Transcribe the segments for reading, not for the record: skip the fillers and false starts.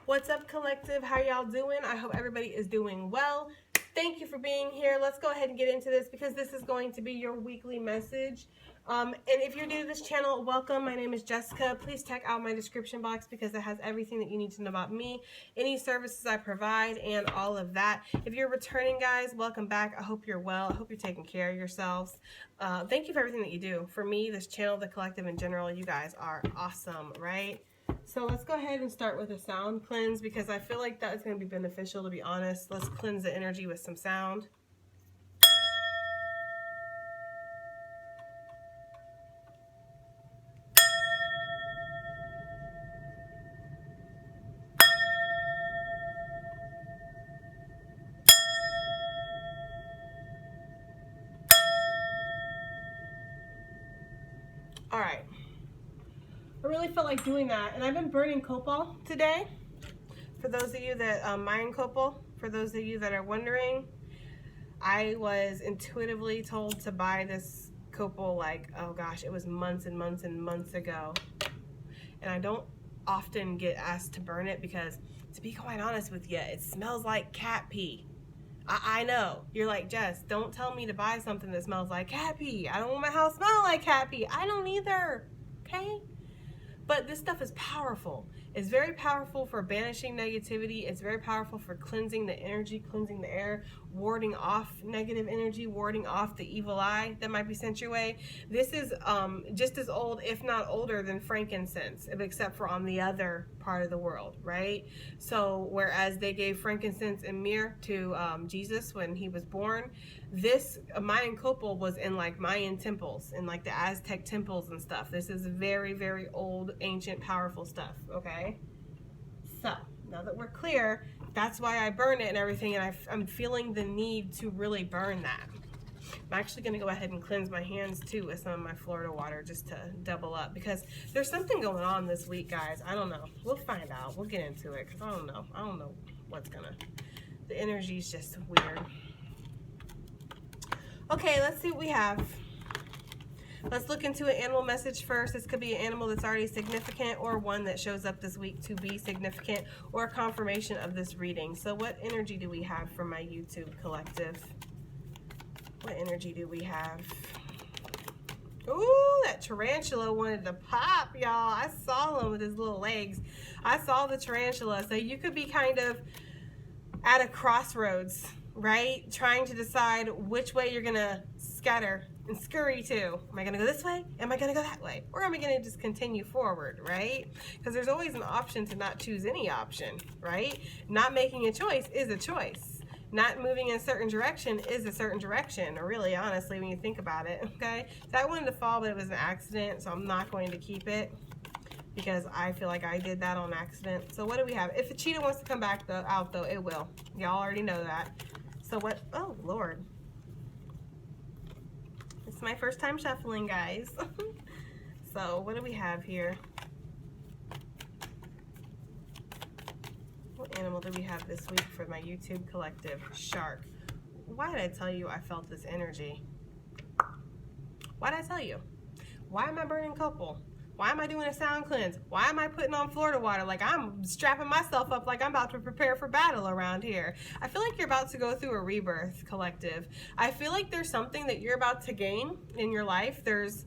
What's up, collective? How y'all doing? I hope everybody is doing well. Thank you for being here. Let's go ahead and get into this because this is going to be your weekly message. And if you're new to this channel, welcome. My name is Jessica. Please check out my description box because it has everything that you need to know about me, any services I provide, and all of that. If you're returning, guys, welcome back. I hope you're well. I hope you're taking care of yourselves. Thank you for everything that you do. For me, this channel, the collective in general, you guys are awesome, right? So let's go ahead and start with a sound cleanse because I feel like that is going to be beneficial, to be honest. Let's cleanse the energy with some sound. All right. I really felt like doing that, and I've been burning copal today. For those of you that mine copal, for those of you that are wondering, I was intuitively told to buy this copal like, oh gosh, it was months and months and months ago. And I don't often get asked to burn it because, to be quite honest with you, it smells like cat pee. I know. You're like, Jess, don't tell me to buy something that smells like cat pee. I don't want my house to smell like cat pee. I don't either. Okay? But this stuff is powerful. It's very powerful for banishing negativity. It's very powerful for cleansing the energy, cleansing the air, warding off negative energy, warding off the evil eye that might be sent your way. This is just as old, if not older, than frankincense, except for on the other part of the world, right? So whereas they gave frankincense and myrrh to Jesus when he was born, this Mayan copal was in like Mayan temples, in like the Aztec temples and stuff. This is very, very old, ancient, powerful stuff, okay? So, now that we're clear, that's why I burn it and everything, and I'm feeling the need to really burn that. I'm actually going to go ahead and cleanse my hands too with some of my Florida water just to double up, because there's something going on this week, guys. I don't know. We'll find out. We'll get into it, because I don't know what's gonna... The energy's just weird. Okay, let's see what we have. Let's look into an animal message first. This could be an animal that's already significant or one that shows up this week to be significant or a confirmation of this reading. So what energy do we have from my YouTube collective? What energy do we have? Ooh, that tarantula wanted to pop, y'all. I saw him with his little legs. I saw the tarantula. So you could be kind of at a crossroads, right? Trying to decide which way you're going to scatter and scurry to. Am I going to go this way? Am I going to go that way? Or am I going to just continue forward, right? Because there's always an option to not choose any option, right? Not making a choice is a choice. Not moving in a certain direction is a certain direction, or really, honestly, when you think about it, okay? So I wanted to fall, but it was an accident, so I'm not going to keep it because I feel like I did that on accident. So what do we have? If a cheetah wants to come back out, though, it will. Y'all already know that. So what? Oh, Lord. It's my first time shuffling, guys. So what do we have here? What animal do we have this week for my YouTube collective? Shark. Why did I tell you I felt this energy? Why did I tell you? Why am I burning copal? Why am I doing a sound cleanse? Why am I putting on Florida water? Like I'm strapping myself up like I'm about to prepare for battle around here. I feel like you're about to go through a rebirth, collective. I feel like there's something that you're about to gain in your life. There's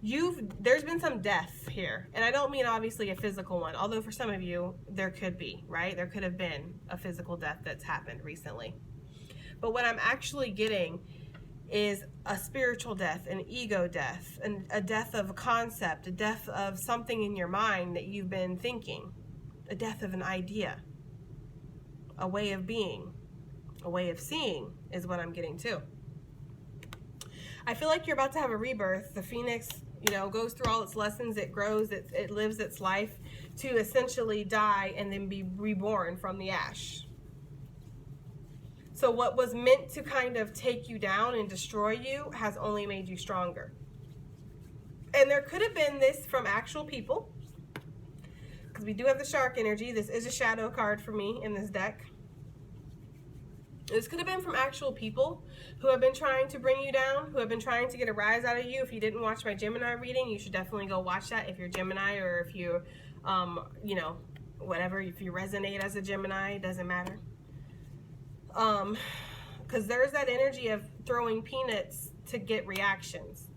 been some death here. And I don't mean obviously a physical one, although for some of you there could be, right? There could have been a physical death that's happened recently. But what I'm actually getting is a spiritual death, an ego death, a death of a concept, a death of something in your mind that you've been thinking, a death of an idea, a way of being, a way of seeing is what I'm getting to. I feel like you're about to have a rebirth. The phoenix, you know, goes through all its lessons, it grows, it lives its life to essentially die and then be reborn from the ash. So what was meant to kind of take you down and destroy you has only made you stronger. And there could have been this from actual people, because we do have the shark energy. This is a shadow card for me in this deck. This could have been from actual people who have been trying to bring you down, who have been trying to get a rise out of you. If you didn't watch my Gemini reading, you should definitely go watch that if you're Gemini, or if you, you know, whatever, if you resonate as a Gemini, it doesn't matter. Because there's that energy of throwing peanuts to get reactions,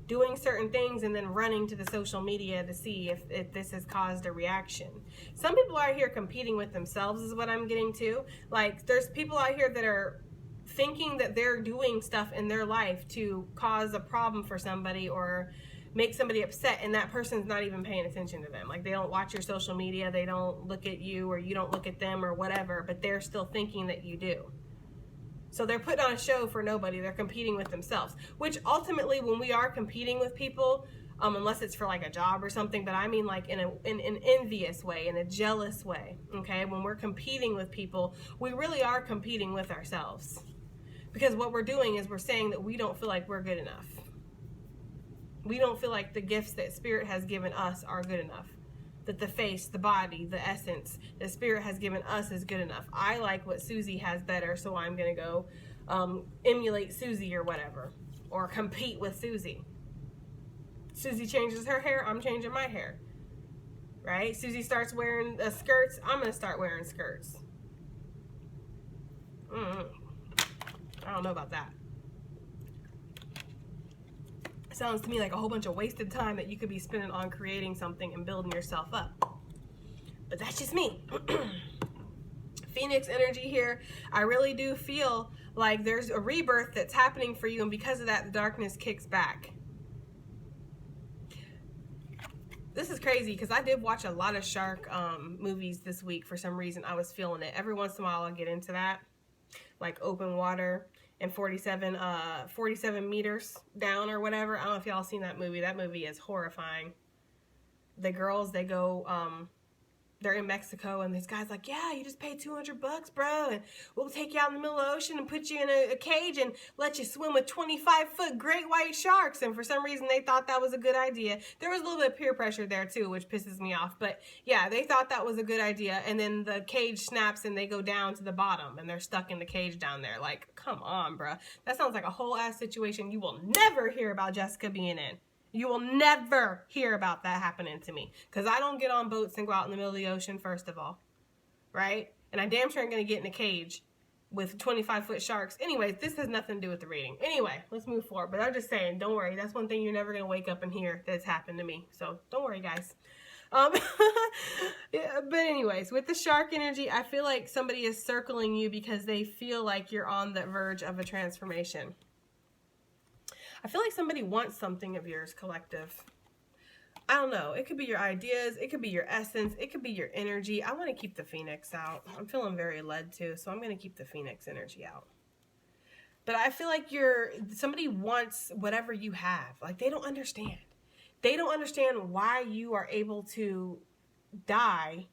doing certain things and then running to the social media to see if this has caused a reaction. Some people out here competing with themselves is what I'm getting to. Like, there's people out here that are thinking that they're doing stuff in their life to cause a problem for somebody or make somebody upset, and that person's not even paying attention to them. Like, they don't watch your social media, they don't look at you, or you don't look at them or whatever, but they're still thinking that you do. So they're putting on a show for nobody. They're competing with themselves, which ultimately, when we are competing with people, unless it's for like a job or something, but I mean like in an envious way, in a jealous way, okay? When we're competing with people, we really are competing with ourselves. Because what we're doing is we're saying that we don't feel like we're good enough. We don't feel like the gifts that Spirit has given us are good enough. That the face, the body, the essence that Spirit has given us is good enough. I like what Susie has better, so I'm going to go emulate Susie or whatever. Or compete with Susie. Susie changes her hair, I'm changing my hair. Right? Susie starts wearing skirts, I'm going to start wearing skirts. I don't know about that. Sounds to me like a whole bunch of wasted time that you could be spending on creating something and building yourself up. But that's just me. Phoenix energy here. I really do feel like there's a rebirth that's happening for you, and because of that, the darkness kicks back. This is crazy because I did watch a lot of shark movies this week for some reason. I was feeling it. Every once in a while I'll get into that. Like Open Water and 47 meters down or whatever. I don't know if y'all seen that movie. That movie is horrifying. The girls, they go, they're in Mexico, and this guy's like, yeah, you just paid $200, bro, and we'll take you out in the middle of the ocean and put you in a cage and let you swim with 25-foot great white sharks. And for some reason, they thought that was a good idea. There was a little bit of peer pressure there, too, which pisses me off. But, yeah, they thought that was a good idea. And then the cage snaps, and they go down to the bottom, and they're stuck in the cage down there. Like, come on, bro. That sounds like a whole-ass situation you will never hear about Jessica being in. You will never hear about that happening to me. Because I don't get on boats and go out in the middle of the ocean, first of all. Right? And I damn sure ain't going to get in a cage with 25-foot sharks. Anyways, this has nothing to do with the reading. Anyway, let's move forward. But I'm just saying, don't worry. That's one thing you're never going to wake up and hear that's happened to me. So don't worry, guys. Yeah, but anyways, with the shark energy, I feel like somebody is circling you because they feel like you're on the verge of a transformation. I feel like somebody wants something of yours, collective. I don't know. It could be your ideas. It could be your essence. It could be your energy. I want to keep the Phoenix out. I'm feeling very led to, so I'm going to keep the Phoenix energy out. But I feel like somebody wants whatever you have. Like, they don't understand. They don't understand why you are able to die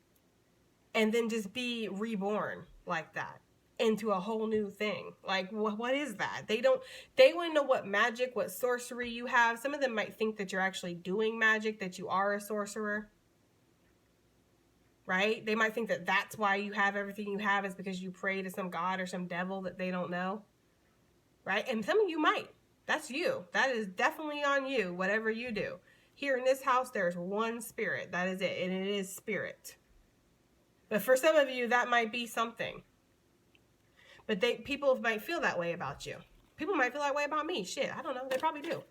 and then just be reborn like that into a whole new thing. Like, what is that? They want to know what magic, what sorcery you have. Some of them might think that you're actually doing magic, that you are a sorcerer. Right? They might think that that's why you have everything you have is because you pray to some god or some devil that they don't know. Right? And some of you might. That's you. That is definitely on you, whatever you do. Here in this house, there's one spirit. That is it. And it is spirit. But for some of you, that might be something. But people might feel that way about you. People might feel that way about me. Shit, I don't know. They probably do.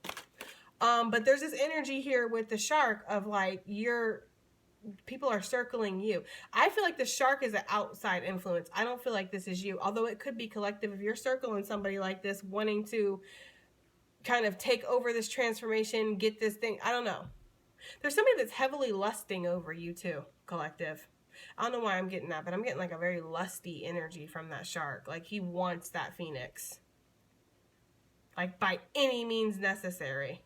But there's this energy here with the shark of like people are circling you. I feel like the shark is an outside influence. I don't feel like this is you. Although it could be collective. If you're circling somebody like this, wanting to kind of take over this transformation, get this thing. I don't know. There's somebody that's heavily lusting over you too, collective. I don't know why I'm getting that, but I'm getting like a very lusty energy from that shark. Like he wants that Phoenix. Like by any means necessary.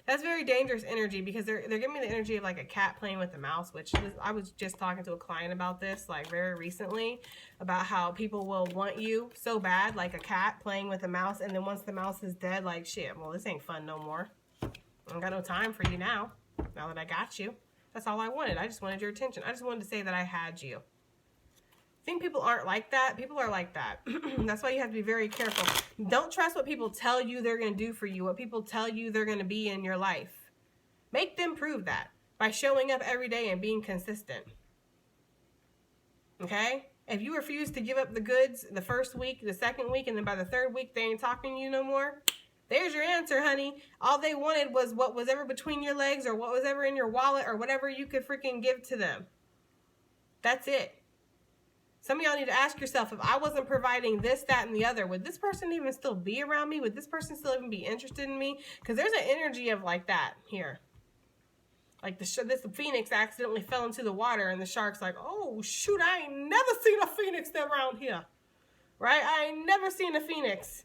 That's very dangerous energy because they're giving me the energy of like a cat playing with a mouse, which I was just talking to a client about this like very recently, about how people will want you so bad, like a cat playing with a mouse, and then once the mouse is dead, like shit, well this ain't fun no more. I don't got no time for you now that I got you. That's all I wanted. I just wanted your attention. I just wanted to say that I had you. I think people aren't like that. People are like that. That's why you have to be very careful. Don't trust what people tell you they're going to do for you, what people tell you they're going to be in your life. Make them prove that by showing up every day and being consistent. Okay? If you refuse to give up the goods the first week, the second week, and then by the third week they ain't talking to you no more, there's your answer, honey. All they wanted was what was ever between your legs or what was ever in your wallet or whatever you could freaking give to them. That's it. Some of y'all need to ask yourself, if I wasn't providing this, that, and the other, would this person even still be around me? Would this person still even be interested in me? Because there's an energy of like that here. Like this phoenix accidentally fell into the water and the shark's like, oh, shoot, I ain't never seen a phoenix around here. Right? I ain't never seen a phoenix.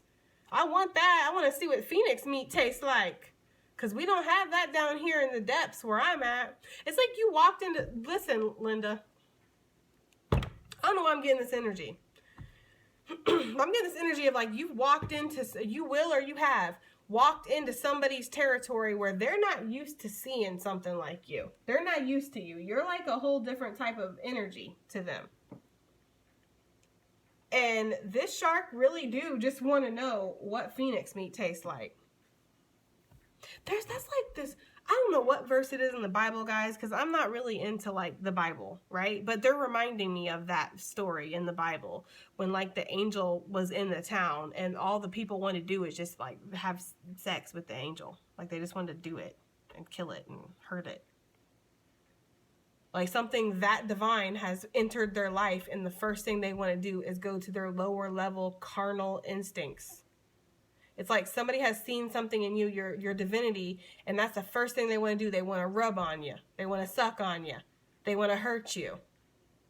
I want that. I want to see what phoenix meat tastes like. Because we don't have that down here in the depths where I'm at. It's like you walked into, listen, Linda. I don't know why I'm getting this energy. I'm getting this energy of like you've walked into, you will or you have walked into somebody's territory where they're not used to seeing something like you. They're not used to you. You're like a whole different type of energy to them. And this shark really do just want to know what phoenix meat tastes like. That's like this, I don't know what verse it is in the Bible, guys, because I'm not really into like the Bible, right? But they're reminding me of that story in the Bible when like the angel was in the town and all the people wanted to do is just like have sex with the angel. Like they just wanted to do it and kill it and hurt it. Like something that divine has entered their life and the first thing they want to do is go to their lower level carnal instincts. It's like somebody has seen something in you, your divinity, and that's the first thing they want to do. They want to rub on you. They want to suck on you. They want to hurt you.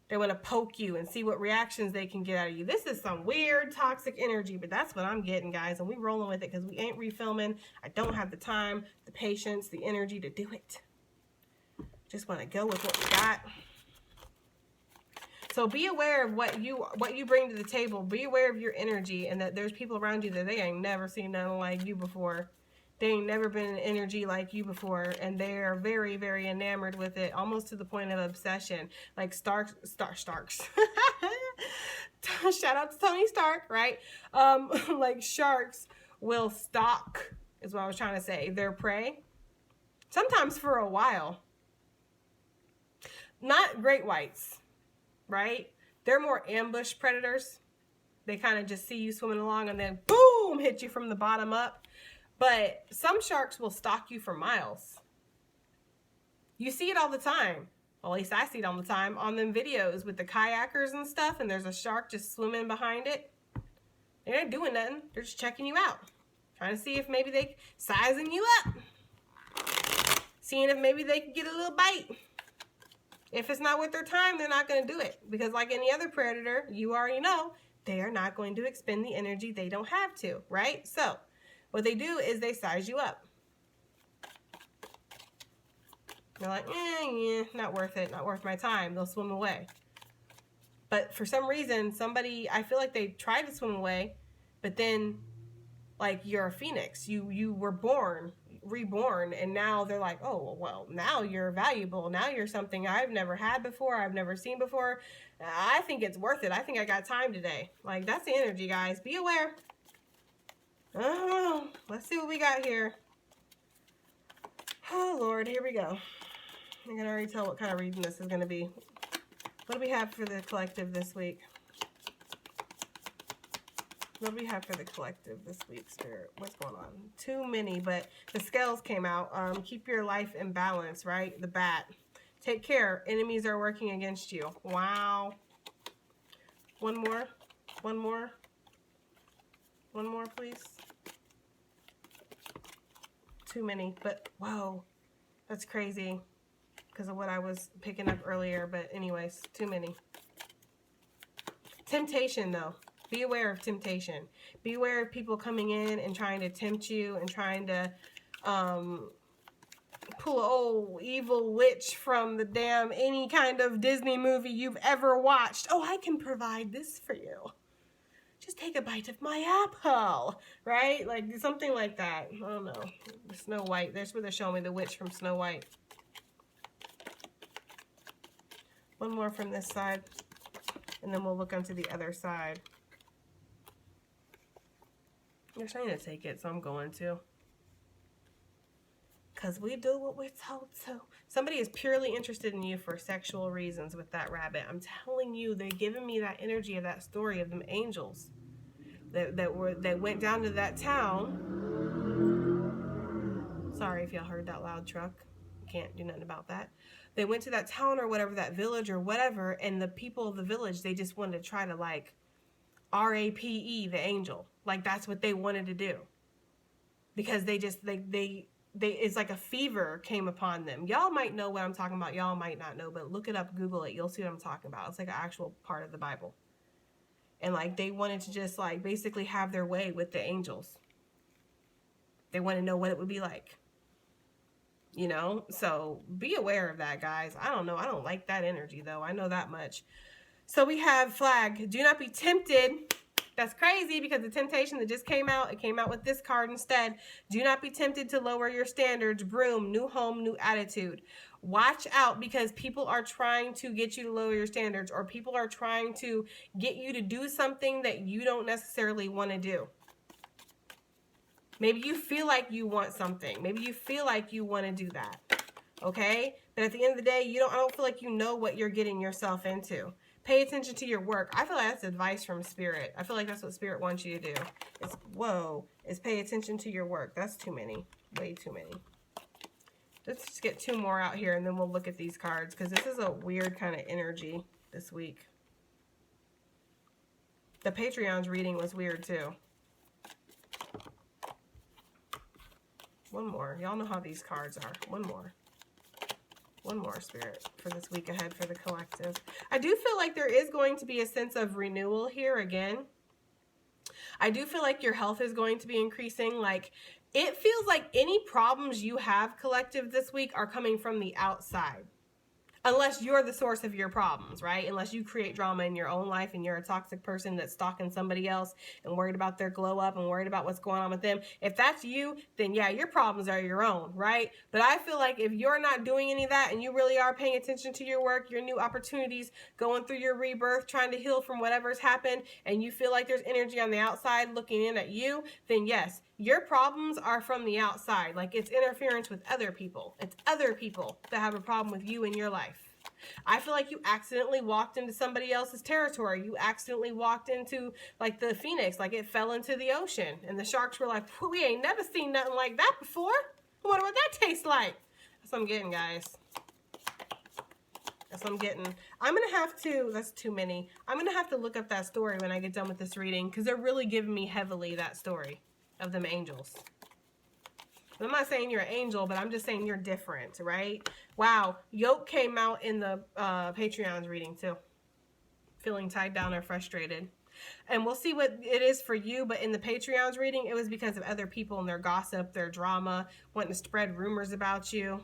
They want to poke you and see what reactions they can get out of you. This is some weird toxic energy, but that's what I'm getting, guys, and we rolling with it because we ain't refilming. I don't have the time, the patience, the energy to do it. Just want to go with what we got. So be aware of what you bring to the table. Be aware of your energy and that there's people around you that they ain't never seen nothing like you before. They ain't never been in energy like you before. And they are very, very enamored with it, almost to the point of obsession. Like Starks. Shout out to Tony Stark, right? Like sharks will stalk, is what I was trying to say, their prey. Sometimes for a while. Not great whites. Right? They're more ambush predators. They kind of just see you swimming along and then boom, hit you from the bottom up. But some sharks will stalk you for miles. You see it all the time. Well, at least I see it all the time on them videos with the kayakers and stuff, and there's a shark just swimming behind it. They're not doing nothing. They're just checking you out. Trying to see if maybe they sizing you up. Seeing if maybe they can get a little bite. If it's not worth their time, they're not going to do it. Because like any other predator, you already know, they are not going to expend the energy they don't have to, right? So, what they do is they size you up. They're like, yeah, not worth it, not worth my time. They'll swim away. But for some reason, I feel like they tried to swim away, but then, like, you're a phoenix. You were reborn, and now they're like, oh, well, now you're valuable. Now you're something I've never had before. I've never seen before. I think it's worth it. I think I got time today. Like, that's the energy, guys. Be aware. Oh, let's see what we got here. Oh, Lord, here we go. I can already tell what kind of reading this is going to be. What do we have for the collective this week? What do we have for the collective this week, Spirit? What's going on? Too many, but the scales came out. Keep your life in balance, right? The bat. Take care. Enemies are working against you. Wow. One more. One more. One more, please. Too many, but whoa. That's crazy because of what I was picking up earlier. But anyways, too many. Temptation, though. Be aware of temptation. Be aware of people coming in and trying to tempt you and trying to pull an old evil witch from the damn any kind of Disney movie you've ever watched. Oh, I can provide this for you. Just take a bite of my apple, right? Like something like that. I don't know. Snow White. That's where they're showing me the witch from Snow White. One more from this side, and then we'll look onto the other side. They're trying to take it, so I'm going to. Because we do what we're told to. Somebody is purely interested in you for sexual reasons with that rabbit. I'm telling you, they're giving me that energy of that story of them angels that went down to that town. Sorry if y'all heard that loud truck. Can't do nothing about that. They went to that town or whatever, that village or whatever, and the people of the village, they just wanted to try to like RAPE the angel. Like that's what they wanted to do. Because they just, it's like a fever came upon them. Y'all might know what I'm talking about. Y'all might not know, but look it up, Google it. You'll see what I'm talking about. It's like an actual part of the Bible. And like they wanted to just like basically have their way with the angels. They want to know what it would be like. You know? So be aware of that, guys. I don't know. I don't like that energy though. I know that much. So we have flag. Do not be tempted. That's crazy because the temptation that just came out, it came out with this card instead. Do not be tempted to lower your standards. Broom, new home, new attitude. Watch out because people are trying to get you to lower your standards, or people are trying to get you to do something that you don't necessarily want to do. Maybe you feel like you want something. Maybe you feel like you want to do that. Okay? But at the end of the day, I don't feel like you know what you're getting yourself into. Pay attention to your work. I feel like that's advice from Spirit. I feel like that's what Spirit wants you to do. It's pay attention to your work. That's too many. Way too many. Let's just get 2 more out here and then we'll look at these cards because this is a weird kind of energy this week. The Patreon's reading was weird too. One more. Y'all know how these cards are. One more. One more, Spirit, for this week ahead for the collective. I do feel like there is going to be a sense of renewal here again. I do feel like your health is going to be increasing. Like, it feels like any problems you have, collective, this week are coming from the outside. Unless you're the source of your problems, right? Unless you create drama in your own life and you're a toxic person that's stalking somebody else and worried about their glow up and worried about what's going on with them. If that's you, then yeah, your problems are your own, right? But I feel like if you're not doing any of that and you really are paying attention to your work, your new opportunities, going through your rebirth, trying to heal from whatever's happened, and you feel like there's energy on the outside looking in at you, then yes, your problems are from the outside. Like it's interference with other people. It's other people that have a problem with you in your life. I feel like you accidentally walked into somebody else's territory. You accidentally walked into like the phoenix, like it fell into the ocean and the sharks were like, we ain't never seen nothing like that before. I wonder what that tastes like. That's what I'm getting, guys. That's what I'm getting. I'm going to have to, that's too many. I'm going to have to look up that story when I get done with this reading because they're really giving me heavily that story of them angels. I'm not saying you're an angel, but I'm just saying you're different, right? Wow. Yoke came out in the Patreon's reading too. Feeling tied down or frustrated. And we'll see what it is for you, but in the Patreon's reading, it was because of other people and their gossip, their drama, wanting to spread rumors about you.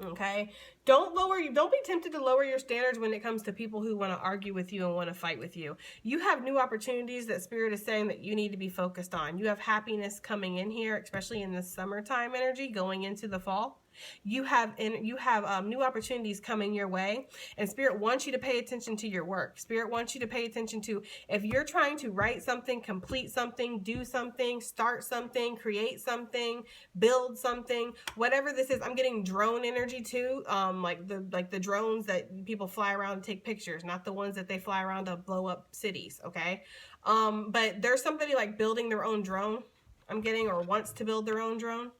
Okay? Don't be tempted to lower your standards when it comes to people who want to argue with you and want to fight with you. You have new opportunities that Spirit is saying that you need to be focused on. You have happiness coming in here, especially in the summertime energy going into the fall. You have new opportunities coming your way, and Spirit wants you to pay attention to your work. Spirit wants you to pay attention to if you're trying to write something, complete something, do something, start something, create something, build something, whatever this is. I'm getting drone energy too, like the drones that people fly around and take pictures, not the ones that they fly around to blow up cities. Okay, but there's somebody like building their own drone. I'm getting, or wants to build their own drone.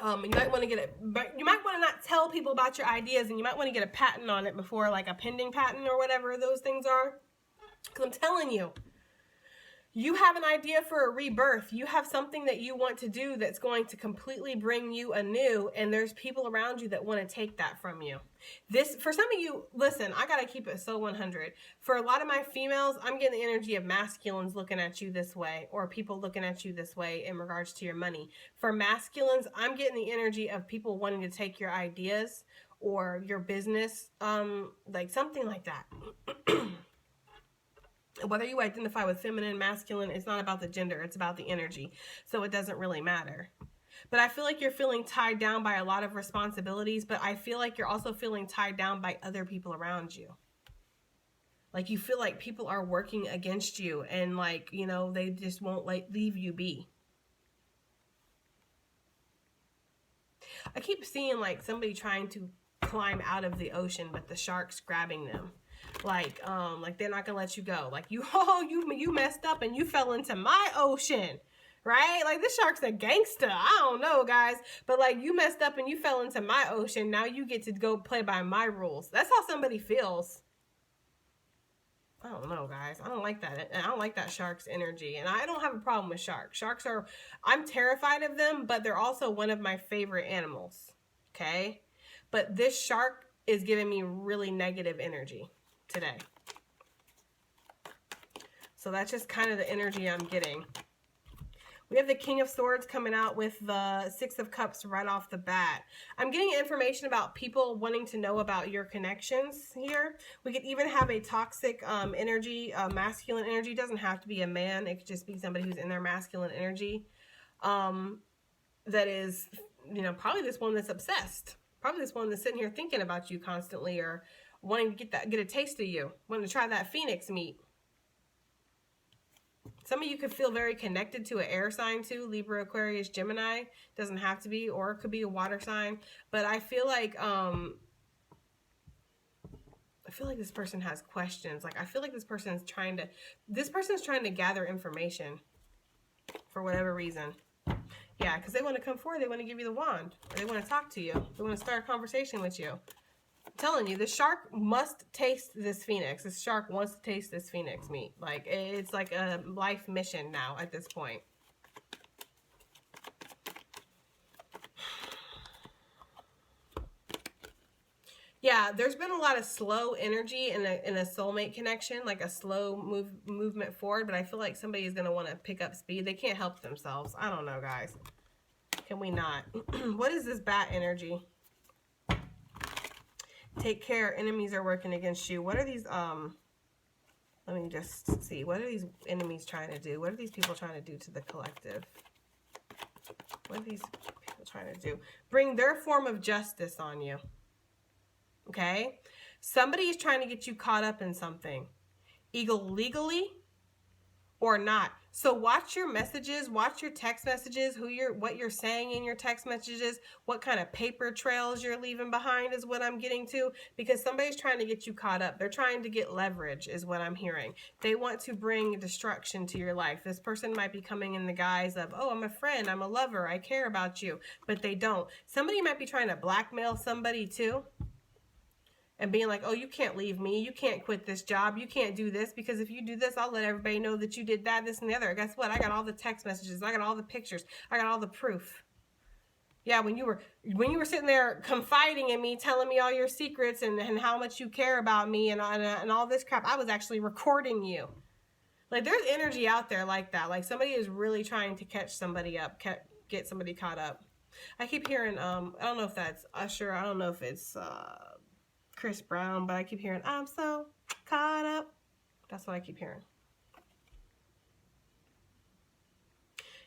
You might want to get it, but you might want to not tell people about your ideas, and you might want to get a patent on it before, like a pending patent or whatever those things are. Because I'm telling you, you have an idea for a rebirth. You have something that you want to do that's going to completely bring you anew, and there's people around you that want to take that from you. This, for some of you, listen, I got to keep it so 100. For a lot of my females, I'm getting the energy of masculines looking at you this way, or people looking at you this way in regards to your money. For masculines, I'm getting the energy of people wanting to take your ideas or your business, like something like that. Whether you identify with feminine, masculine, it's not about the gender, it's about the energy. So it doesn't really matter. But I feel like you're feeling tied down by a lot of responsibilities, but I feel like you're also feeling tied down by other people around you. Like you feel like people are working against you and like, you know, they just won't like leave you be. I keep seeing like somebody trying to climb out of the ocean, but the shark's grabbing them. Like they're not gonna let you go. Like you messed up and you fell into my ocean, right? Like this shark's a gangster. I don't know, guys, but like you messed up and you fell into my ocean. Now you get to go play by my rules. That's how somebody feels. I don't know, guys. I don't like that. I don't like that shark's energy. And I don't have a problem with sharks. Sharks are, I'm terrified of them, but they're also one of my favorite animals. Okay? But this shark is giving me really negative energy today. So that's just kind of the energy I'm getting. We have the King of Swords coming out with the Six of Cups right off the bat. I'm getting information about people wanting to know about your connections here. We could even have a toxic energy, masculine energy. It doesn't have to be a man. It could just be somebody who's in their masculine energy. That is, you know, probably this one that's obsessed. Probably this one that's sitting here thinking about you constantly or wanting to get a taste of you. Wanting to try that Phoenix meat. Some of you could feel very connected to an air sign too. Libra, Aquarius, Gemini. Doesn't have to be, or it could be a water sign. But I feel like this person has questions. Like I feel like this person's trying to gather information for whatever reason. Yeah, because they want to come forward. They want to give you the wand. Or they want to talk to you. They want to start a conversation with you. I'm telling you, the shark must taste this phoenix. This shark wants to taste this phoenix meat. Like, it's like a life mission now at this point. Yeah, there's been a lot of slow energy in a soulmate connection, like a slow movement forward, but I feel like somebody is going to want to pick up speed. They can't help themselves. I don't know, guys. Can we not? What is this bat energy? Take care. Enemies are working against you. What are these, let me just see. What are these enemies trying to do? What are these people trying to do to the collective? What are these people trying to do? Bring their form of justice on you. Okay? Somebody is trying to get you caught up in something. Either legally or not. So watch your messages, watch your text messages, what you're saying in your text messages, what kind of paper trails you're leaving behind is what I'm getting to, because somebody's trying to get you caught up. They're trying to get leverage is what I'm hearing. They want to bring destruction to your life. This person might be coming in the guise of, oh, I'm a friend, I'm a lover, I care about you, but they don't. Somebody might be trying to blackmail somebody too. And being like, oh, you can't leave me. You can't quit this job. You can't do this because if you do this, I'll let everybody know that you did that, this, and the other. Guess what? I got all the text messages. I got all the pictures. I got all the proof. Yeah, when you were sitting there confiding in me, telling me all your secrets and how much you care about me and all this crap, I was actually recording you. Like, there's energy out there like that. Like, somebody is really trying to catch somebody up, get somebody caught up. I keep hearing, I don't know if that's Usher. I don't know if it's Chris Brown, but I keep hearing, I'm so caught up. That's what I keep hearing.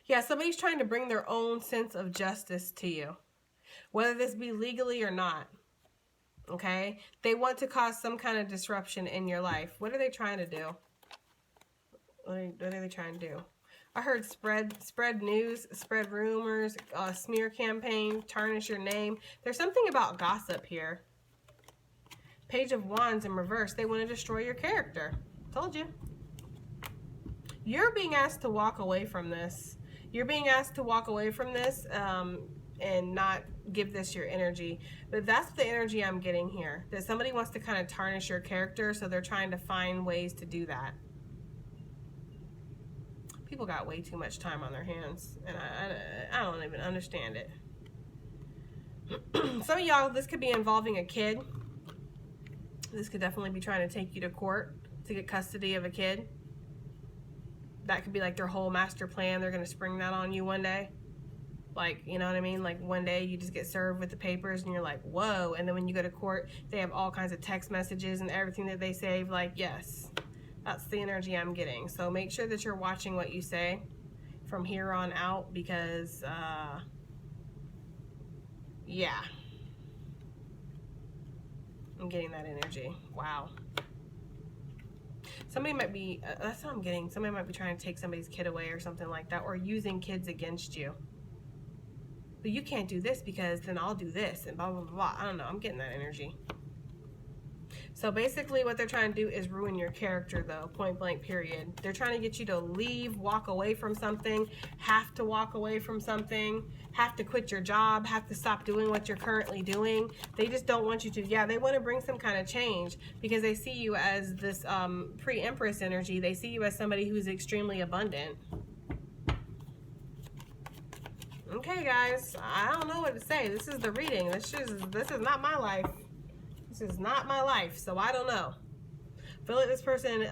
Yeah, somebody's trying to bring their own sense of justice to you, whether this be legally or not. Okay? They want to cause some kind of disruption in your life. What are they trying to do? What are they trying to do? I heard spread news, spread rumors, smear campaign, tarnish your name. There's something about gossip here. Page of Wands in reverse. They want to destroy your character. Told you. You're being asked to walk away from this. You're being asked to walk away from this and not give this your energy. But that's the energy I'm getting here. That somebody wants to kind of tarnish your character, so they're trying to find ways to do that. People got way too much time on their hands, and I don't even understand it. Some of y'all, this could be involving a kid. This could definitely be trying to take you to court to get custody of a kid. That could be like their whole master plan. They're going to spring that on you one day. Like, you know what I mean? Like one day you just get served with the papers and you're like, whoa. And then when you go to court, they have all kinds of text messages and everything that they save. Like, yes, that's the energy I'm getting. So make sure that you're watching what you say from here on out because, yeah. I'm getting that energy. Wow. Somebody might be, that's what I'm getting. Somebody might be trying to take somebody's kid away or something like that, or using kids against you. But you can't do this because then I'll do this and blah, blah, blah, blah. I don't know. I'm getting that energy. So basically what they're trying to do is ruin your character, though, point blank, period. They're trying to get you to leave, walk away from something, have to walk away from something, have to quit your job, have to stop doing what you're currently doing. They just don't want you to. Yeah, they want to bring some kind of change because they see you as this pre-empress energy. They see you as somebody who's extremely abundant. Okay, guys, I don't know what to say. This is the reading. This is not my life. This is not my life, so I don't know. I feel like this person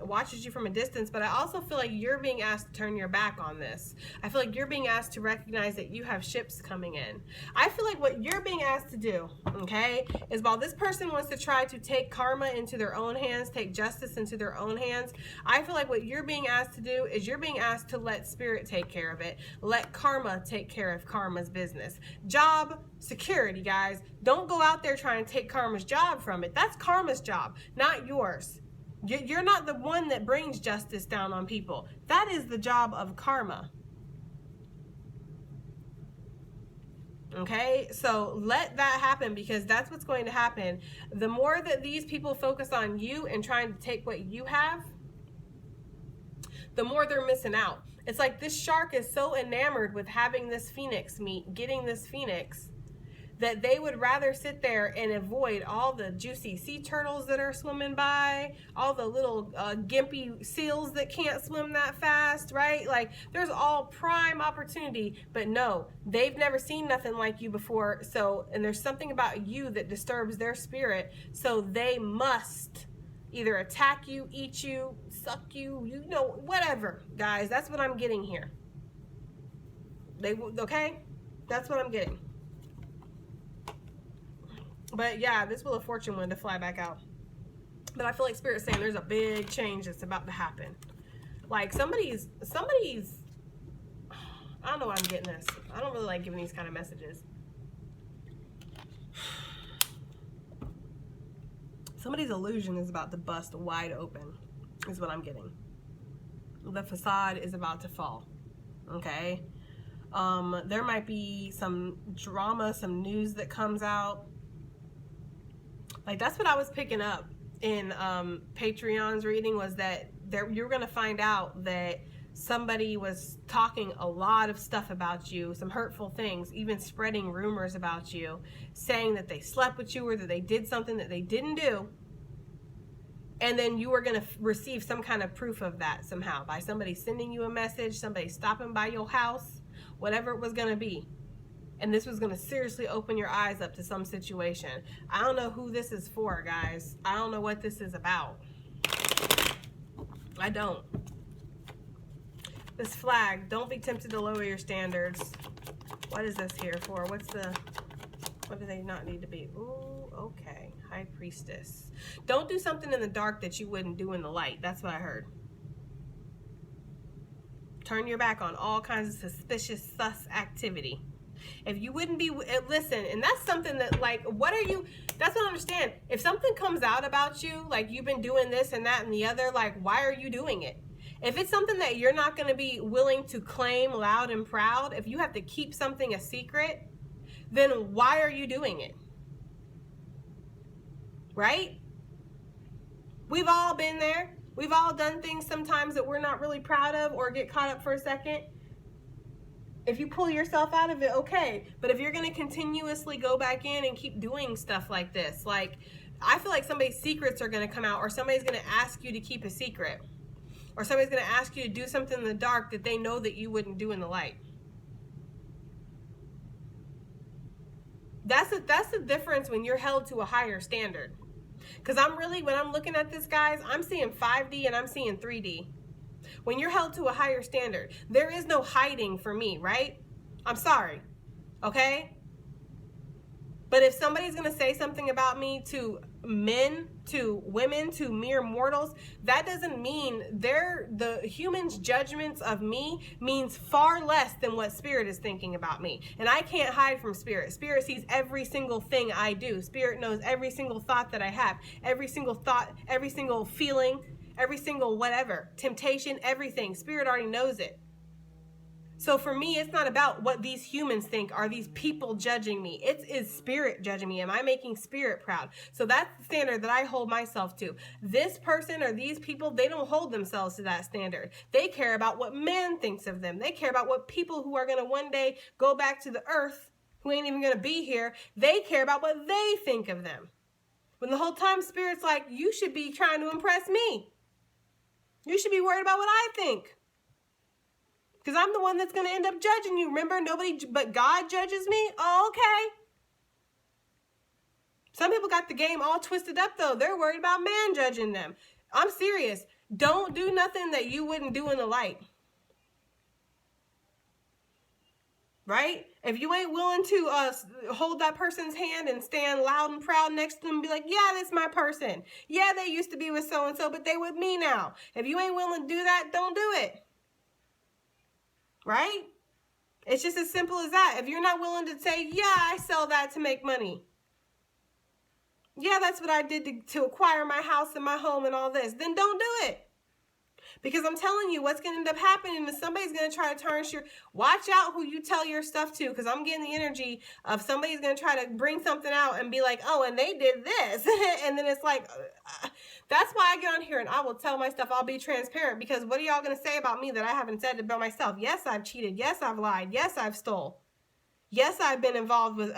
watches you from a distance, but I also feel like you're being asked to turn your back on this. I feel like you're being asked to recognize that you have ships coming in. I feel like what you're being asked to do, okay, is while this person wants to try to take karma into their own hands, take justice into their own hands, I feel like what you're being asked to do is you're being asked to let spirit take care of it. Let karma take care of karma's business. Job security, guys. Don't go out there trying to take karma's job from it. That's karma's job, not yours. You're not the one that brings justice down on people. That is the job of karma. Okay, so let that happen because that's what's going to happen. The more that these people focus on you and trying to take what you have, the more they're missing out. It's like this shark is so enamored with having this phoenix meet, getting this phoenix, that they would rather sit there and avoid all the juicy sea turtles that are swimming by, all the little gimpy seals that can't swim that fast, right? Like, there's all prime opportunity, but no, they've never seen nothing like you before, so, and there's something about you that disturbs their spirit, so they must either attack you, eat you, suck you, you know, whatever, guys. That's what I'm getting here. Okay? That's what I'm getting. But yeah, this Wheel of Fortune wanted to fly back out. But I feel like Spirit's saying there's a big change that's about to happen. Like somebody's, I don't know why I'm getting this. I don't really like giving these kind of messages. Somebody's illusion is about to bust wide open, is what I'm getting. The facade is about to fall, okay? There might be some drama, some news that comes out. Like, that's what I was picking up in Patreon's reading, was that you're going to find out that somebody was talking a lot of stuff about you, some hurtful things, even spreading rumors about you, saying that they slept with you or that they did something that they didn't do. And then you were going to receive some kind of proof of that somehow by somebody sending you a message, somebody stopping by your house, whatever it was going to be. And this was going to seriously open your eyes up to some situation. I don't know who this is for, guys. I don't know what this is about. I don't. This flag, don't be tempted to lower your standards. What is this here for? What do they not need to be? Ooh, okay. High Priestess. Don't do something in the dark that you wouldn't do in the light. That's what I heard. Turn your back on all kinds of suspicious, sus activity. If you wouldn't be, listen, and that's something that, like, what are you, that's what I understand. If something comes out about you, like you've been doing this and that and the other, like, why are you doing it? If it's something that you're not going to be willing to claim loud and proud, if you have to keep something a secret, then why are you doing it? Right? We've all been there. We've all done things sometimes that we're not really proud of or get caught up for a second. If you pull yourself out of it, okay. But if you're going to continuously go back in and keep doing stuff like this, like, I feel like somebody's secrets are going to come out, or somebody's going to ask you to keep a secret, or somebody's going to ask you to do something in the dark that they know that you wouldn't do in the light. That's the difference when you're held to a higher standard. Because when I'm looking at this, guys, I'm seeing 5D and I'm seeing 3D. When you're held to a higher standard, there is no hiding for me, right? I'm sorry, okay? But if somebody's going to say something about me to men, to women, to mere mortals, that doesn't mean the human's judgments of me means far less than what Spirit is thinking about me. And I can't hide from Spirit. Spirit sees every single thing I do. Spirit knows every single thought that I have, every single thought, every single feeling, every single whatever, temptation, everything. Spirit already knows it. So for me, it's not about what these humans think. Are these people judging me? It is spirit judging me. Am I making spirit proud? So that's the standard that I hold myself to. This person or these people, they don't hold themselves to that standard. They care about what man thinks of them. They care about what people who are going to one day go back to the earth, who ain't even going to be here, they care about what they think of them. When the whole time spirit's like, you should be trying to impress me. You should be worried about what I think. Because I'm the one that's going to end up judging you. Remember, nobody but God judges me? Oh, okay. Some people got the game all twisted up, though. They're worried about man judging them. I'm serious. Don't do nothing that you wouldn't do in the light. Right? If you ain't willing to hold that person's hand and stand loud and proud next to them and be like, yeah, that's my person. Yeah, they used to be with so-and-so, but they with me now. If you ain't willing to do that, don't do it. Right? It's just as simple as that. If you're not willing to say, yeah, I sell that to make money. Yeah, that's what I did to acquire my house and my home and all this. Then don't do it. Because I'm telling you, what's going to end up happening is somebody's going to try to tarnish your... Watch out who you tell your stuff to, because I'm getting the energy of somebody's going to try to bring something out and be like, oh, and they did this. And then it's like, that's why I get on here and I will tell my stuff. I'll be transparent, because what are y'all going to say about me that I haven't said about myself? Yes, I've cheated. Yes, I've lied. Yes, I've stole. Yes, I've been involved with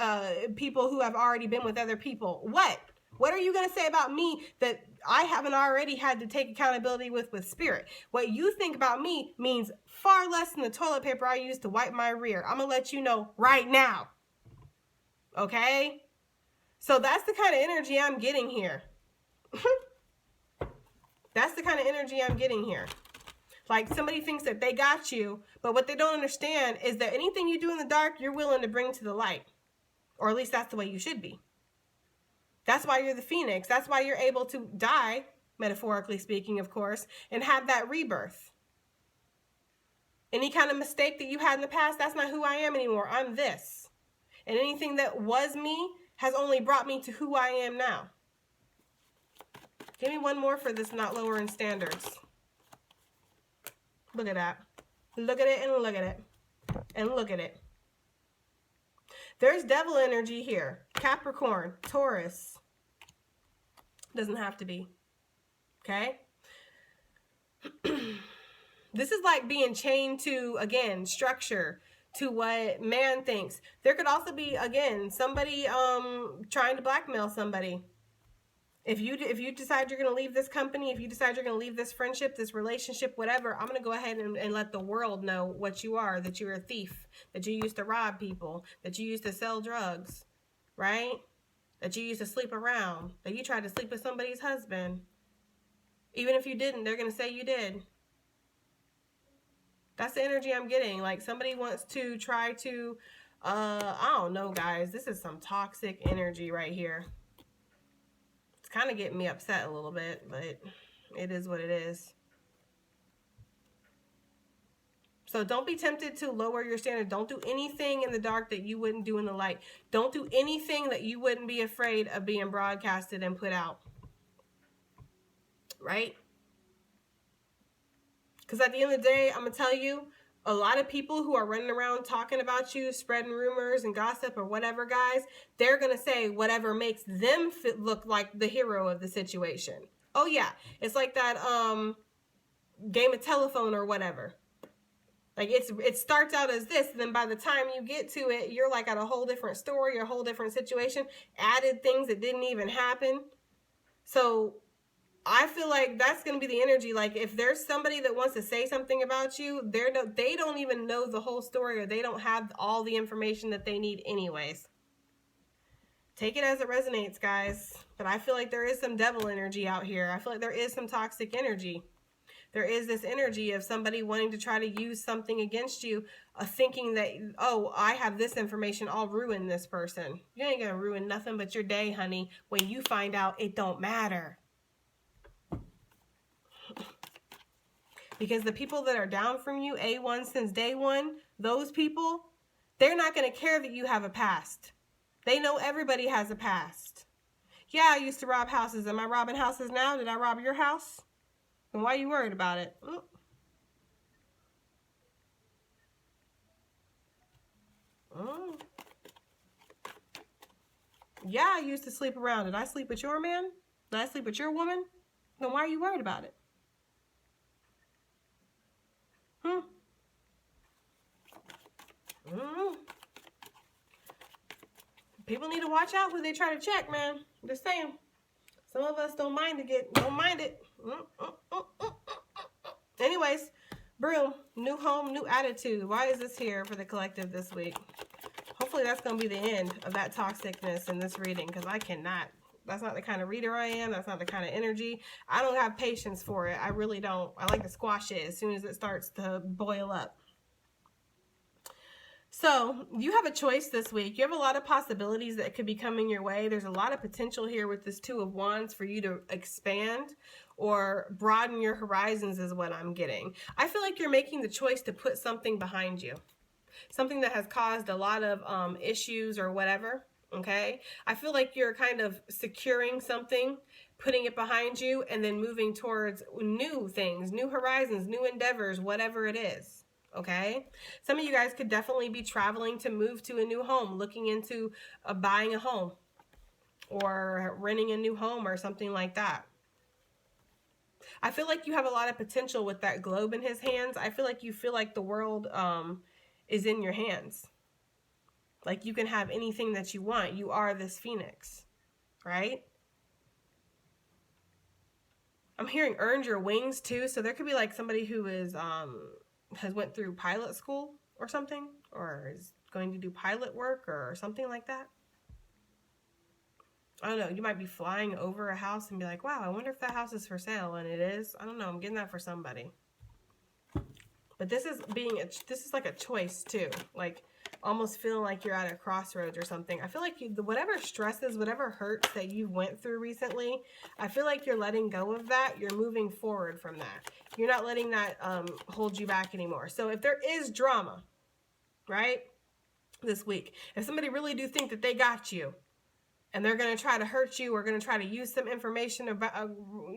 people who have already been with other people. What? What are you going to say about me that I haven't already had to take accountability with spirit? What you think about me means far less than the toilet paper I use to wipe my rear. I'm going to let you know right now. Okay? So that's the kind of energy I'm getting here. That's the kind of energy I'm getting here. Like somebody thinks that they got you, but what they don't understand is that anything you do in the dark, you're willing to bring to the light. Or at least that's the way you should be. That's why you're the phoenix. That's why you're able to die, metaphorically speaking, of course, and have that rebirth. Any kind of mistake that you had in the past, that's not who I am anymore. I'm this. And anything that was me has only brought me to who I am now. Give me one more for this not lowering standards. Look at that. Look at it and look at it. And look at it. There's devil energy here. Capricorn, Taurus. Doesn't have to be. Okay? This is like being chained to, again, structure, to what man thinks. There could also be, again, somebody trying to blackmail somebody. If you decide you're going to leave this company, if you decide you're going to leave this friendship, this relationship, whatever, I'm going to go ahead and let the world know what you are, that you're a thief, that you used to rob people, that you used to sell drugs, right? That you used to sleep around, that you tried to sleep with somebody's husband. Even if you didn't, they're going to say you did. That's the energy I'm getting. Like somebody wants to try to, I don't know, guys. This is some toxic energy right here. It's kind of getting me upset a little bit, but it is what it is. So don't be tempted to lower your standard. Don't do anything in the dark that you wouldn't do in the light. Don't do anything that you wouldn't be afraid of being broadcasted and put out. Right? Because at the end of the day, I'm going to tell you, a lot of people who are running around talking about you, spreading rumors and gossip or whatever, guys, they're going to say whatever makes them look like the hero of the situation. Oh, yeah. It's like that game of telephone or whatever. Like it starts out as this, and then by the time you get to it, you're like at a whole different story or a whole different situation, added things that didn't even happen. So I feel like that's going to be the energy. Like if there's somebody that wants to say something about you, they don't even know the whole story, or they don't have all the information that they need anyways. Take it as it resonates, guys. But I feel like there is some devil energy out here. I feel like there is some toxic energy. There is this energy of somebody wanting to try to use something against you, thinking that, oh, I have this information, I'll ruin this person. You ain't going to ruin nothing but your day, honey, when you find out it don't matter. Because the people that are down from you, A1 since day one, those people, they're not going to care that you have a past. They know everybody has a past. Yeah, I used to rob houses. Am I robbing houses now? Did I rob your house? Then why are you worried about it? Yeah, I used to sleep around. Did I sleep with your man? Did I sleep with your woman? Then why are you worried about it? People need to watch out who they try to check, man. Just saying. Some of us don't mind it. Anyways, Broom, new home, new attitude. Why is this here for the collective this week? Hopefully that's going to be the end of that toxicness in this reading, because I cannot. That's not the kind of reader I am. That's not the kind of energy. I don't have patience for it. I really don't. I like to squash it as soon as it starts to boil up. So you have a choice this week. You have a lot of possibilities that could be coming your way. There's a lot of potential here with this Two of Wands for you to expand or broaden your horizons is what I'm getting. I feel like you're making the choice to put something behind you. Something that has caused a lot of issues or whatever, okay? I feel like you're kind of securing something, putting it behind you, and then moving towards new things, new horizons, new endeavors, whatever it is. Okay, some of you guys could definitely be traveling to move to a new home, looking into buying a home or renting a new home or something like that. I feel like you have a lot of potential with that globe in his hands. I feel like the world is in your hands. Like you can have anything that you want. You are this phoenix, right? I'm hearing earned your wings too. So there could be like somebody who is has went through pilot school or something, or is going to do pilot work or something like that. I don't know. You might be flying over a house and be like, wow, I wonder if that house is for sale. And it is. I don't know. I'm getting that for somebody. But this is like a choice too. Like almost feeling like you're at a crossroads or something. I feel like whatever stresses, whatever hurts that you went through recently, I feel like you're letting go of that. You're moving forward from that. You're not letting that hold you back anymore. So if there is drama, right, this week, if somebody really do think that they got you and they're going to try to hurt you or going to try to use some information about,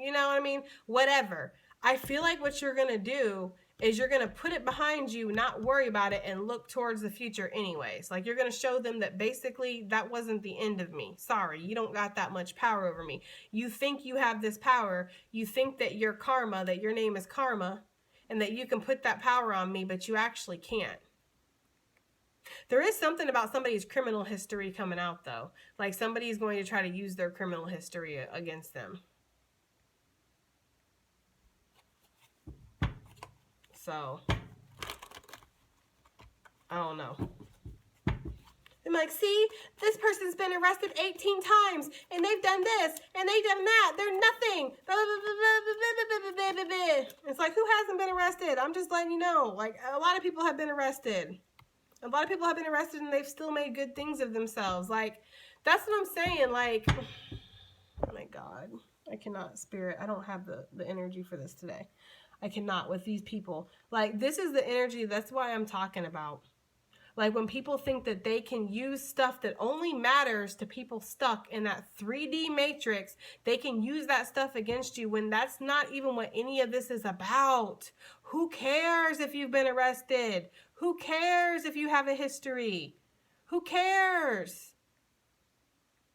you know what I mean? Whatever. I feel like what you're going to do is you're going to put it behind you, not worry about it, and look towards the future anyways. Like you're going to show them that basically that wasn't the end of me. Sorry, you don't got that much power over me. You think you have this power. You think that you're karma, that your name is karma, and that you can put that power on me, but you actually can't. There is something about somebody's criminal history coming out though. Like somebody's going to try to use their criminal history against them. So, I don't know. I'm like, see, this person's been arrested 18 times, and they've done this, and they've done that. They're nothing. It's like, who hasn't been arrested? I'm just letting you know. Like, a lot of people have been arrested. A lot of people have been arrested, and they've still made good things of themselves. Like, that's what I'm saying. Like, oh my God. I cannot, Spirit. I don't have the energy for this today. I cannot with these people. Like, this is the energy. That's why I'm talking about. Like, when people think that they can use stuff that only matters to people stuck in that 3D matrix, they can use that stuff against you when that's not even what any of this is about. Who cares if you've been arrested? Who cares if you have a history? Who cares?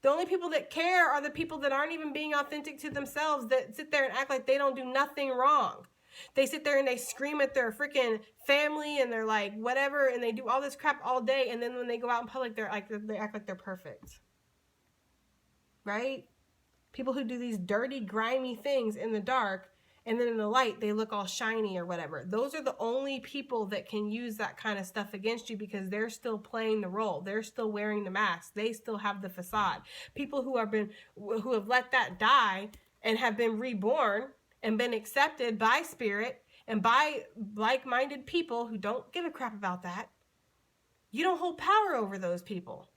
The only people that care are the people that aren't even being authentic to themselves, that sit there and act like they don't do nothing wrong. They sit there and they scream at their freaking family and they're like whatever, and they do all this crap all day, and then when they go out in public, they act like they're perfect. Right? People who do these dirty, grimy things in the dark, and then in the light they look all shiny or whatever. Those are the only people that can use that kind of stuff against you, because they're still playing the role. They're still wearing the mask. They still have the facade. People who have let that die and have been reborn and been accepted by spirit and by like-minded people who don't give a crap about that, you don't hold power over those people.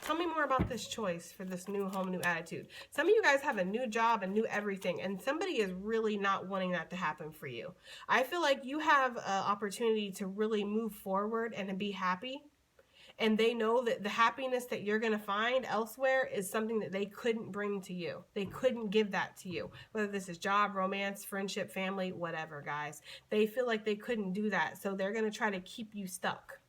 Tell me more about this choice for this new home, new attitude. Some of you guys have a new job, a new everything, and somebody is really not wanting that to happen for you. I feel like you have an opportunity to really move forward and to be happy. And they know that the happiness that you're going to find elsewhere is something that they couldn't bring to you. They couldn't give that to you. Whether this is job, romance, friendship, family, whatever, guys. They feel like they couldn't do that. So they're going to try to keep you stuck.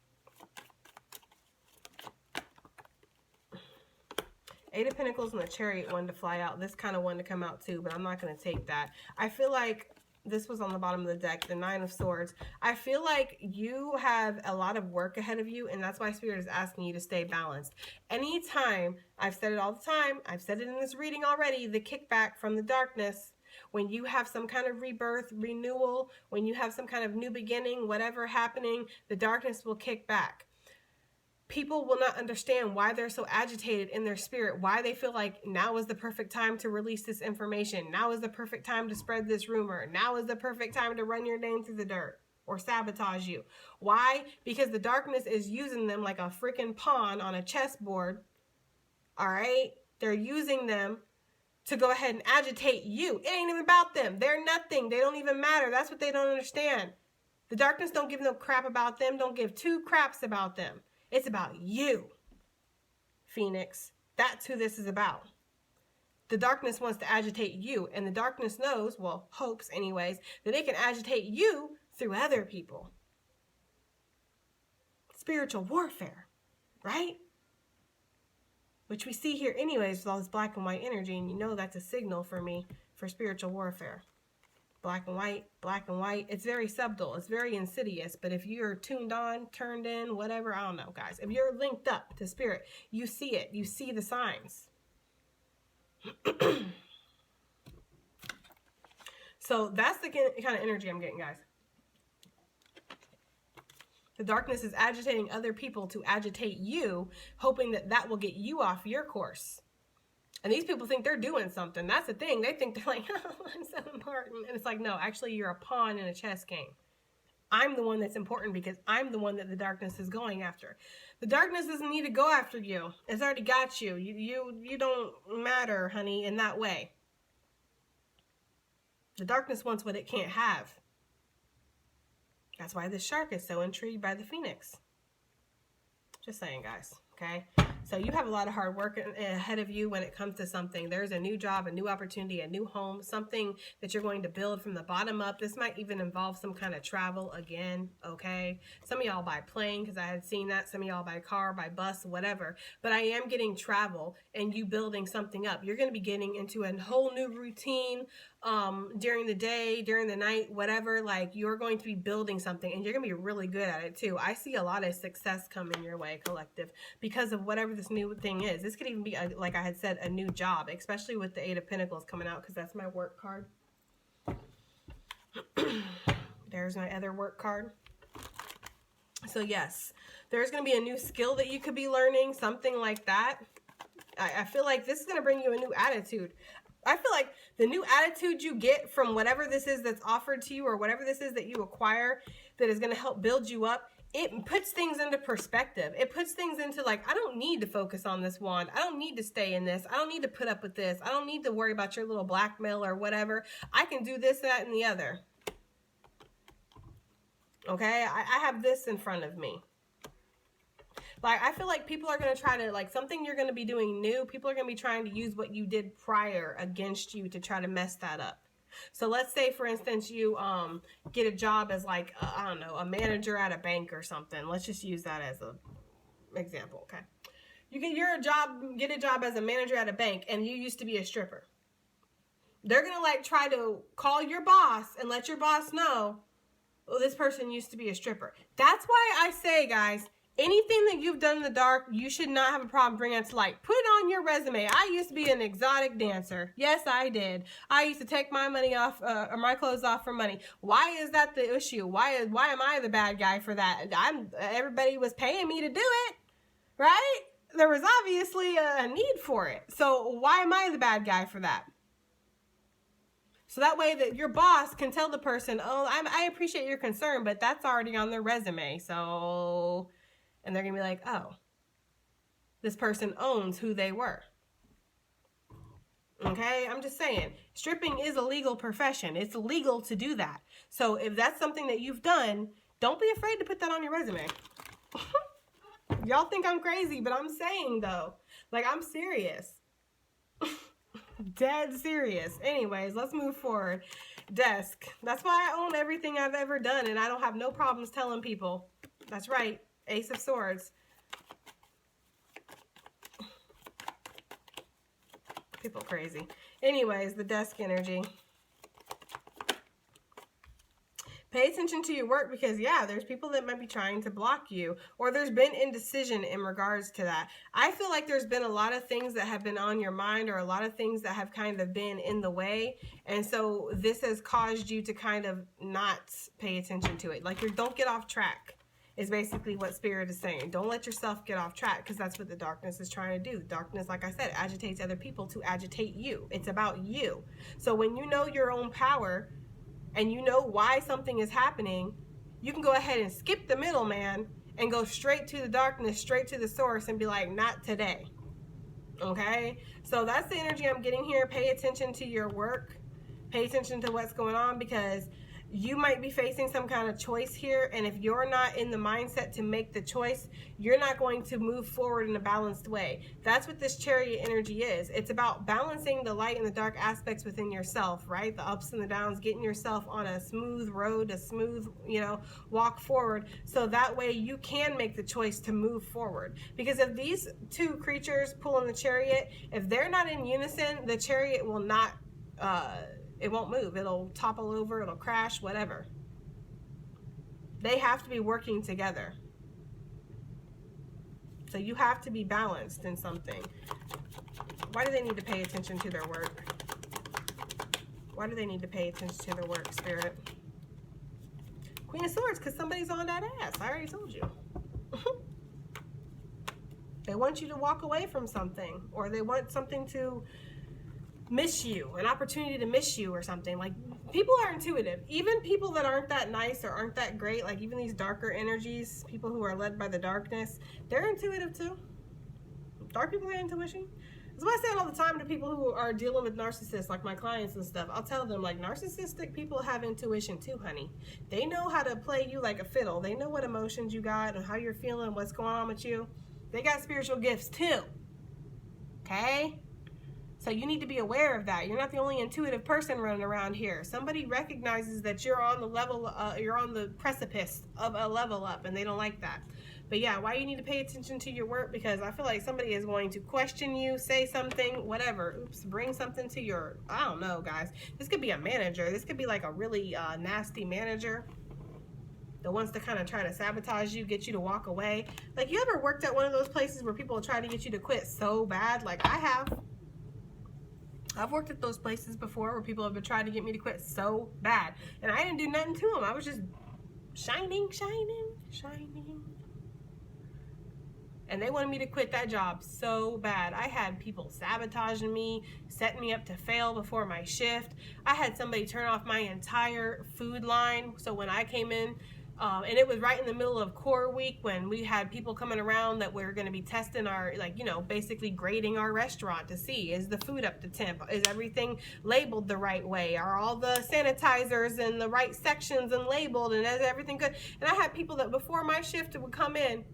Eight of Pentacles and the Chariot wanted to fly out. This kind of wanted to come out too, but I'm not going to take that. I feel like this was on the bottom of the deck, the Nine of Swords. I feel like you have a lot of work ahead of you, and that's why Spirit is asking you to stay balanced. Anytime, I've said it all the time, I've said it in this reading already, the kickback from the darkness, when you have some kind of rebirth, renewal, when you have some kind of new beginning, whatever happening, the darkness will kick back. People will not understand why they're so agitated in their spirit, why they feel like now is the perfect time to release this information. Now is the perfect time to spread this rumor. Now is the perfect time to run your name through the dirt or sabotage you. Why? Because the darkness is using them like a freaking pawn on a chessboard. All right? They're using them to go ahead and agitate you. It ain't even about them. They're nothing. They don't even matter. That's what they don't understand. The darkness don't give no crap about them. Don't give two craps about them. It's about you, Phoenix. That's who this is about. The darkness wants to agitate you, and the darkness knows, well, hopes anyways, that it can agitate you through other people. Spiritual warfare, right? Which we see here anyways with all this black and white energy, and you know that's a signal for me for spiritual warfare. Black and white. It's very subtle. It's very insidious. But if you're tuned on, turned in, whatever, I don't know, guys. If you're linked up to Spirit, you see it. You see the signs. So that's the kind of energy I'm getting, guys. The darkness is agitating other people to agitate you, hoping that that will get you off your course. And these people think they're doing something. That's the thing. They think they're like, oh, I'm so important. And it's like, no, actually you're a pawn in a chess game. I'm the one that's important because I'm the one that the darkness is going after. The darkness doesn't need to go after you. It's already got you. You don't matter, honey, in that way. The darkness wants what it can't have. That's why the shark is so intrigued by the phoenix. Just saying, guys. Okay? So you have a lot of hard work ahead of you when it comes to something. There's a new job, a new opportunity, a new home, something that you're going to build from the bottom up. This might even involve some kind of travel again, okay? Some of y'all by plane, because I had seen that. Some of y'all by car, by bus, whatever. But I am getting travel and you building something up. You're going to be getting into a whole new routine during the day, during the night, whatever. Like, you're going to be building something and you're going to be really good at it too. I see a lot of success coming your way, collective, because of whatever this new thing is. This could even be, like I had said, a new job, especially with the Eight of Pentacles coming out, because that's my work card. There's my other work card. So yes, there's going to be a new skill that you could be learning, something like that. I feel like this is going to bring you a new attitude. I feel like the new attitude you get from whatever this is that's offered to you, or whatever this is that you acquire that is going to help build you up, it puts things into perspective. It puts things into, like, I don't need to focus on this wand. I don't need to stay in this. I don't need to put up with this. I don't need to worry about your little blackmail or whatever. I can do this, that, and the other. Okay? I have this in front of me. Like, I feel like people are going to try to, like, something you're going to be doing new, people are going to be trying to use what you did prior against you to try to mess that up. So let's say, for instance, you get a job as, like, I don't know, a manager at a bank or something. Let's just use that as an example, okay? You get a job as a manager at a bank, and you used to be a stripper. They're going to, like, try to call your boss and let your boss know, oh, this person used to be a stripper. That's why I say, guys, anything that you've done in the dark, you should not have a problem bringing it to light. Put it on your resume. I used to be an exotic dancer. Yes, I did. I used to take my money off, or my clothes off for money. Why is that the issue? Why am I the bad guy for that? Everybody was paying me to do it, right? There was obviously a need for it. So why am I the bad guy for that? So that way that your boss can tell the person, oh, I appreciate your concern, but that's already on their resume. So... and they're going to be like, oh, this person owns who they were. Okay? I'm just saying, stripping is a legal profession. It's illegal to do that. So if that's something that you've done, don't be afraid to put that on your resume. Y'all think I'm crazy, but I'm saying though, like, I'm serious. Dead serious. Anyways, let's move forward. Desk. That's why I own everything I've ever done, and I don't have no problems telling people. That's right. Ace of Swords. People crazy. Anyways, the desk energy. Pay attention to your work because, yeah, there's people that might be trying to block you, or there's been indecision in regards to that. I feel like there's been a lot of things that have been on your mind, or a lot of things that have kind of been in the way. And so this has caused you to kind of not pay attention to it. Like, don't get off track is basically what Spirit is saying. Don't let yourself get off track, because that's what the darkness is trying to do. Darkness, like I said, agitates other people to agitate you. It's about you. So when you know your own power, and you know why something is happening, you can go ahead and skip the middleman and go straight to the darkness, straight to the source, and be like, not today. Okay? So that's the energy I'm getting here. Pay attention to your work. Pay attention to what's going on, because you might be facing some kind of choice here, and if you're not in the mindset to make the choice, you're not going to move forward in a balanced way. That's what this Chariot energy is. It's about balancing the light and the dark aspects within yourself, right? The ups and the downs, getting yourself on a smooth road, a smooth, walk forward, so that way you can make the choice to move forward. Because if these two creatures pulling the Chariot, if they're not in unison, the Chariot will not it won't move. It'll topple over, it'll crash, whatever. They have to be working together. So you have to be balanced in something. Why do they need to pay attention to their work? Why do they need to pay attention to their work, Spirit? Queen of Swords, because somebody's on that ass. I already told you. They want you to walk away from something, or they want something to miss you, an opportunity to miss you or something. Like, people are intuitive. Even people that aren't that nice or aren't that great, like even these darker energies, people who are led by the darkness, they're intuitive too. Dark people have intuition. That's why I say it all the time to people who are dealing with narcissists, like my clients and stuff. I'll tell them, like, narcissistic people have intuition too, honey. They know how to play you like a fiddle. They know what emotions you got and how you're feeling, what's going on with you. They got spiritual gifts too. Okay? So you need to be aware of that. You're not the only intuitive person running around here. Somebody recognizes that you're on the level, you're on the precipice of a level up, and they don't like that. But yeah, why you need to pay attention to your work? Because I feel like somebody is going to question you, say something, whatever. Oops, bring something to your, I don't know, guys. This could be a manager. This could be like a really nasty manager that wants to kind of try to sabotage you, get you to walk away. Like, you ever worked at one of those places where people try to get you to quit so bad? Like, I have. I've worked at those places before where people have been trying to get me to quit so bad. And I didn't do nothing to them. I was just shining. And they wanted me to quit that job so bad. I had people sabotaging me, setting me up to fail before my shift. I had somebody turn off my entire food line. So when I came in, and it was right in the middle of core week when we had people coming around that were going to be testing our, basically grading our restaurant to see, is the food up to temp? Is everything labeled the right way? Are all the sanitizers in the right sections and labeled? And is everything good? And I had people that before my shift would come in,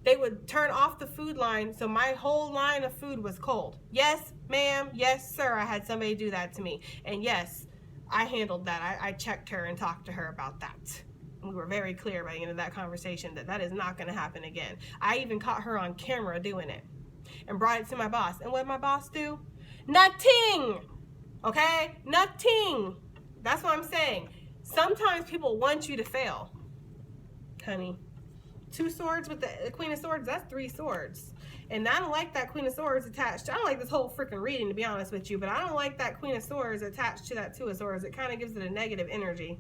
they would turn off the food line so my whole line of food was cold. Yes, ma'am. Yes, sir. I had somebody do that to me. And yes, I handled that. I checked her and talked to her about that. We were very clear by the end of that conversation that that is not going to happen again. I even caught her on camera doing it and brought it to my boss. And what did my boss do? Nothing. Okay? Nothing. That's what I'm saying. Sometimes people want you to fail, honey. 2 swords with the Queen of Swords, that's 3 swords. And I don't like that Queen of Swords attached. I don't like this whole freaking reading, to be honest with you, but I don't like that Queen of Swords attached to that 2 of Swords. It kind of gives it a negative energy.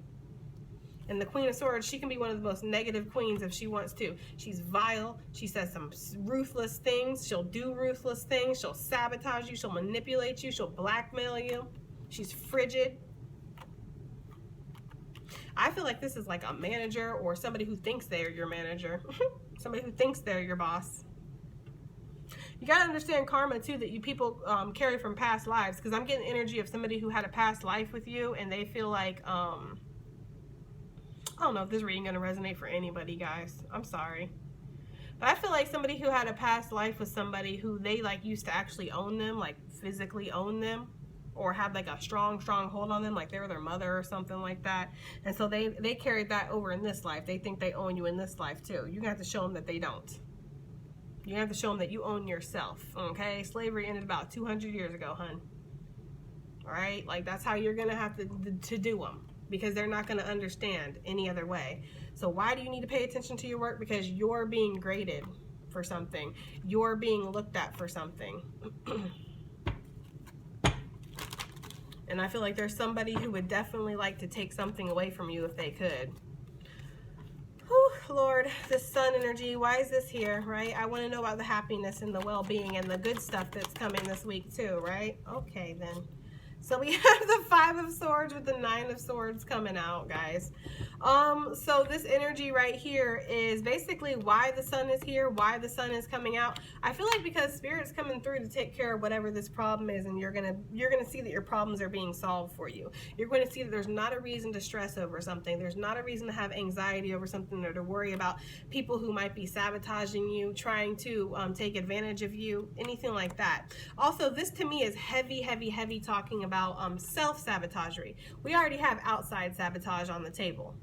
And the Queen of Swords, she can be one of the most negative queens if she wants to. She's vile. She says some ruthless things. She'll do ruthless things. She'll sabotage you. She'll manipulate you. She'll blackmail you. She's frigid. I feel like this is like a manager or somebody who thinks they're your manager. Somebody who thinks they're your boss. You got to understand karma too, that you people carry from past lives, because I'm getting energy of somebody who had a past life with you and they feel like, I don't know if this reading going to resonate for anybody, guys. I'm sorry. But I feel like somebody who had a past life with somebody who they like used to actually own them, like physically own them, or have like a strong hold on them, like they were their mother or something like that. And so they carried that over in this life. They think they own you in this life too. You're gonna have to show them that they don't. You have to show them that you own yourself, okay? Slavery ended about 200 years ago, hun. All right? Like, that's how you're going to have to do them, because they're not going to understand any other way. So why do you need to pay attention to your work? Because you're being graded for something. You're being looked at for something. And I feel like there's somebody who would definitely like to take something away from you if they could. Whew, Lord, this sun energy, why is this here, right? I want to know about the happiness and the well-being and the good stuff that's coming this week too, right? Okay, then. So we have the 5 of Swords with the 9 of Swords coming out, guys. So this energy right here is basically why the sun is here, why the sun is coming out. I feel like because Spirit's coming through to take care of whatever this problem is, and you're gonna see that your problems are being solved for you. You're going to see that there's not a reason to stress over something. There's not a reason to have anxiety over something, or to worry about people who might be sabotaging you, trying to take advantage of you, anything like that. Also, this to me is heavy talking about self-sabotagery. We already have outside sabotage on the table.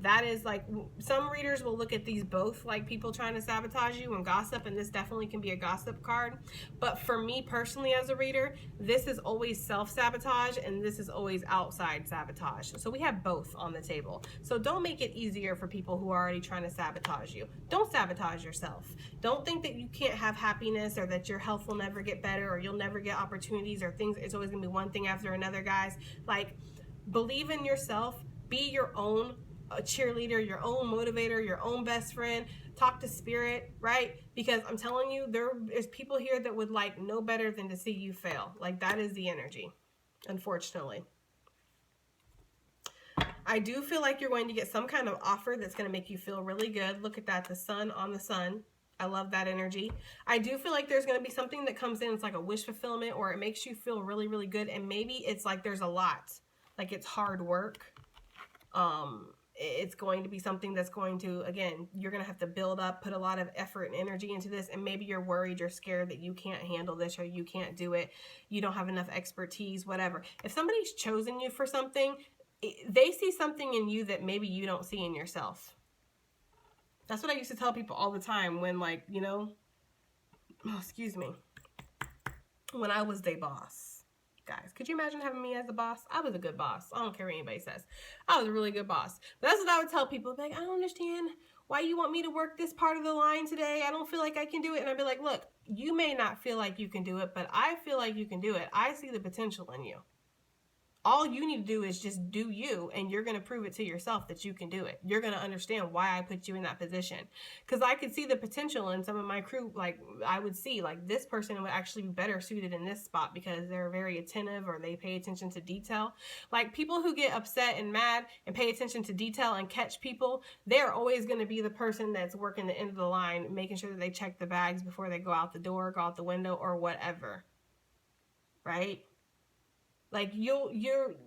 That is like, some readers will look at these both like people trying to sabotage you and gossip, and this definitely can be a gossip card. But for me personally as a reader, this is always self-sabotage and this is always outside sabotage. So we have both on the table. So don't make it easier for people who are already trying to sabotage you. Don't sabotage yourself. Don't think that you can't have happiness, or that your health will never get better, or you'll never get opportunities, or things, it's always gonna be one thing after another, guys. Like, believe in yourself, be your own a cheerleader, your own motivator, your own best friend. Talk to Spirit, right? Because I'm telling you, there is people here that would like no better than to see you fail. Like, that is the energy, unfortunately. I do feel like you're going to get some kind of offer that's going to make you feel really good. Look at that, the sun on the sun. I love that energy. I do feel like there's going to be something that comes in, it's like a wish fulfillment, or it makes you feel really good, and maybe it's like there's a lot, like it's hard work. It's going to be something that's going to, again, you're going to have to build up, put a lot of effort and energy into this, and maybe you're worried, you're scared that you can't handle this, or you can't do it, you don't have enough expertise, whatever. If somebody's chosen you for something, they see something in you that maybe you don't see in yourself. That's what I used to tell people all the time when, like, you know, oh, excuse me, when I was their boss. Guys, could you imagine having me as a boss? I was a good boss. I don't care what anybody says. I was a really good boss. But that's what I would tell people. Like, I don't understand why you want me to work this part of the line today. I don't feel like I can do it. And I'd be like, look, you may not feel like you can do it, but I feel like you can do it. I see the potential in you. All you need to do is just do you, and you're going to prove it to yourself that you can do it. You're going to understand why I put you in that position. Because I could see the potential in some of my crew. Like, I would see, like, this person would actually be better suited in this spot because they're very attentive, or they pay attention to detail. Like, people who get upset and mad and pay attention to detail and catch people, they're always going to be the person that's working the end of the line, making sure that they check the bags before they go out the door, go out the window, or whatever. Right? Like,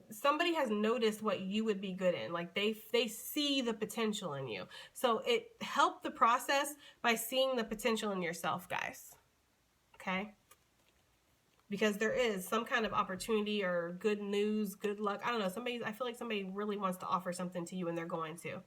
somebody has noticed what you would be good in. Like, they see the potential in you. So it helped the process by seeing the potential in yourself, guys. Okay? Because there is some kind of opportunity or good news, good luck. I don't know. I feel like somebody really wants to offer something to you, and they're going to.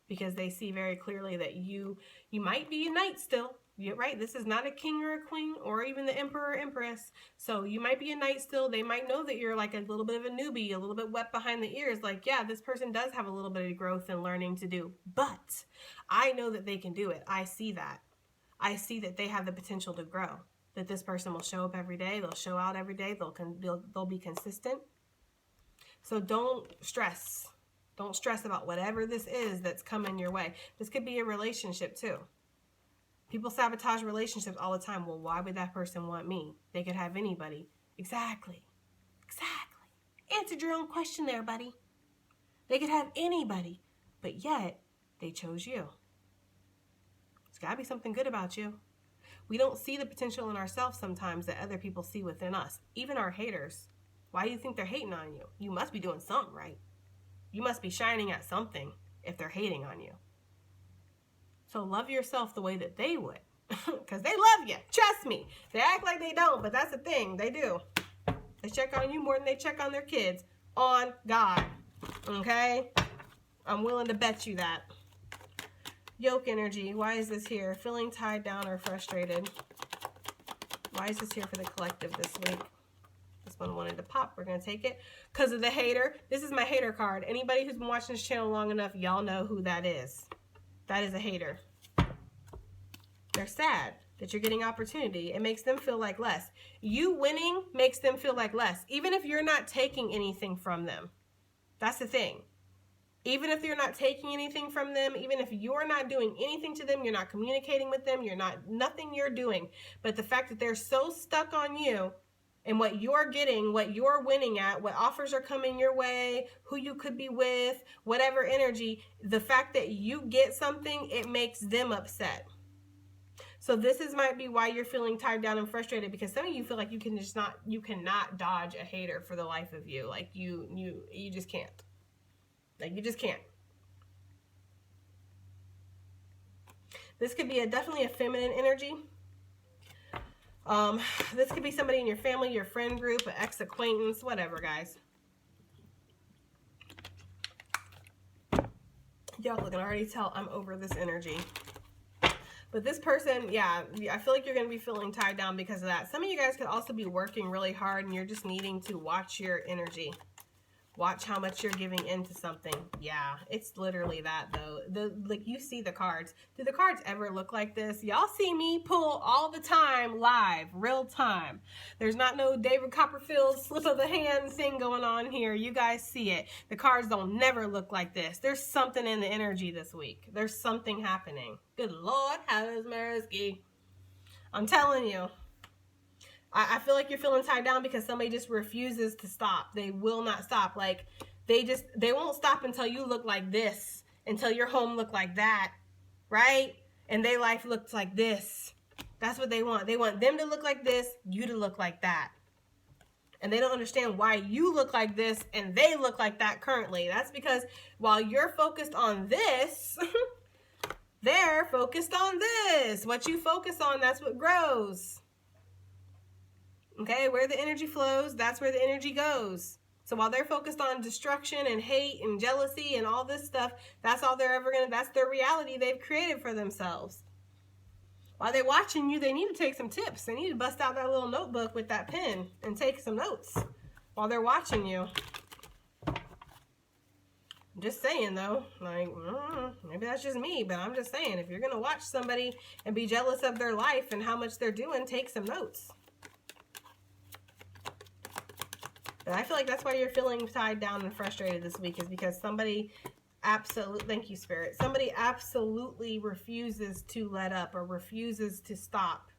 Because they see very clearly that you might be a knight still. You're right. This is not a king or a queen, or even the emperor or empress. So you might be a knight still. They might know that you're like a little bit of a newbie, a little bit wet behind the ears. Like, yeah, this person does have a little bit of growth and learning to do. But I know that they can do it. I see that. I see that they have the potential to grow. That this person will show up every day. They'll show out every day. They'll be consistent. So don't stress. Don't stress about whatever this is that's coming your way. This could be a relationship too. People sabotage relationships all the time. Well, why would that person want me? They could have anybody. Exactly. Answered your own question there, buddy. They could have anybody, but yet they chose you. There's got to be something good about you. We don't see the potential in ourselves sometimes that other people see within us. Even our haters. Why do you think they're hating on you? You must be doing something right. You must be shining at something if they're hating on you. So love yourself the way that they would. Because they love you. Trust me. They act like they don't, but that's the thing. They do. They check on you more than they check on their kids. On God. Okay? I'm willing to bet you that. Yoke energy. Why is this here? Feeling tied down or frustrated. Why is this here for the collective this week? This one wanted to pop. We're going to take it. Because of the hater. This is my hater card. Anybody who's been watching this channel long enough, y'all know who that is. That is a hater. They're sad that you're getting opportunity. It makes them feel like less. You winning makes them feel like less. Even if you're not taking anything from them. That's the thing. Even if you're not taking anything from them, even if you're not doing anything to them, you're not communicating with them, nothing you're doing. But the fact that they're so stuck on you and what you're getting, what you're winning at, what offers are coming your way, who you could be with, whatever energy, the fact that you get something, it makes them upset. So this might be why you're feeling tied down and frustrated, because some of you feel like you cannot dodge a hater for the life of you. Like you just can't. Like you just can't. This could be definitely a feminine energy. This could be somebody in your family, your friend group, an ex-acquaintance, whatever, guys. Y'all can already tell I'm over this energy. But this person, yeah, I feel like you're going to be feeling tied down because of that. Some of you guys could also be working really hard and you're just needing to watch your energy. Watch how much you're giving into something. Yeah, it's literally that, though. Like, you see the cards. Do the cards ever look like this? Y'all see me pull all the time, live, real time. There's not no David Copperfield slip of the hand thing going on here. You guys see it. The cards don't never look like this. There's something in the energy this week. There's something happening. Good Lord, how is Marisky? I'm telling you. I feel like you're feeling tied down because somebody just refuses to stop. They will not stop. Like, they won't stop until you look like this, until your home look like that, right? And their life looks like this. That's what they want. They want them to look like this, you to look like that. And they don't understand why you look like this and they look like that currently. That's because while you're focused on this, they're focused on this. What you focus on, that's what grows. Okay, where the energy flows, that's where the energy goes. So while they're focused on destruction and hate and jealousy and all this stuff, that's all they're ever that's their reality they've created for themselves. While they're watching you, they need to take some tips. They need to bust out that little notebook with that pen and take some notes while they're watching you. I'm just saying, though, like, maybe that's just me, but I'm just saying, if you're going to watch somebody and be jealous of their life and how much they're doing, take some notes. And I feel like that's why you're feeling tied down and frustrated this week, is because somebody absolutely, thank you, Spirit, somebody absolutely refuses to let up or refuses to stop.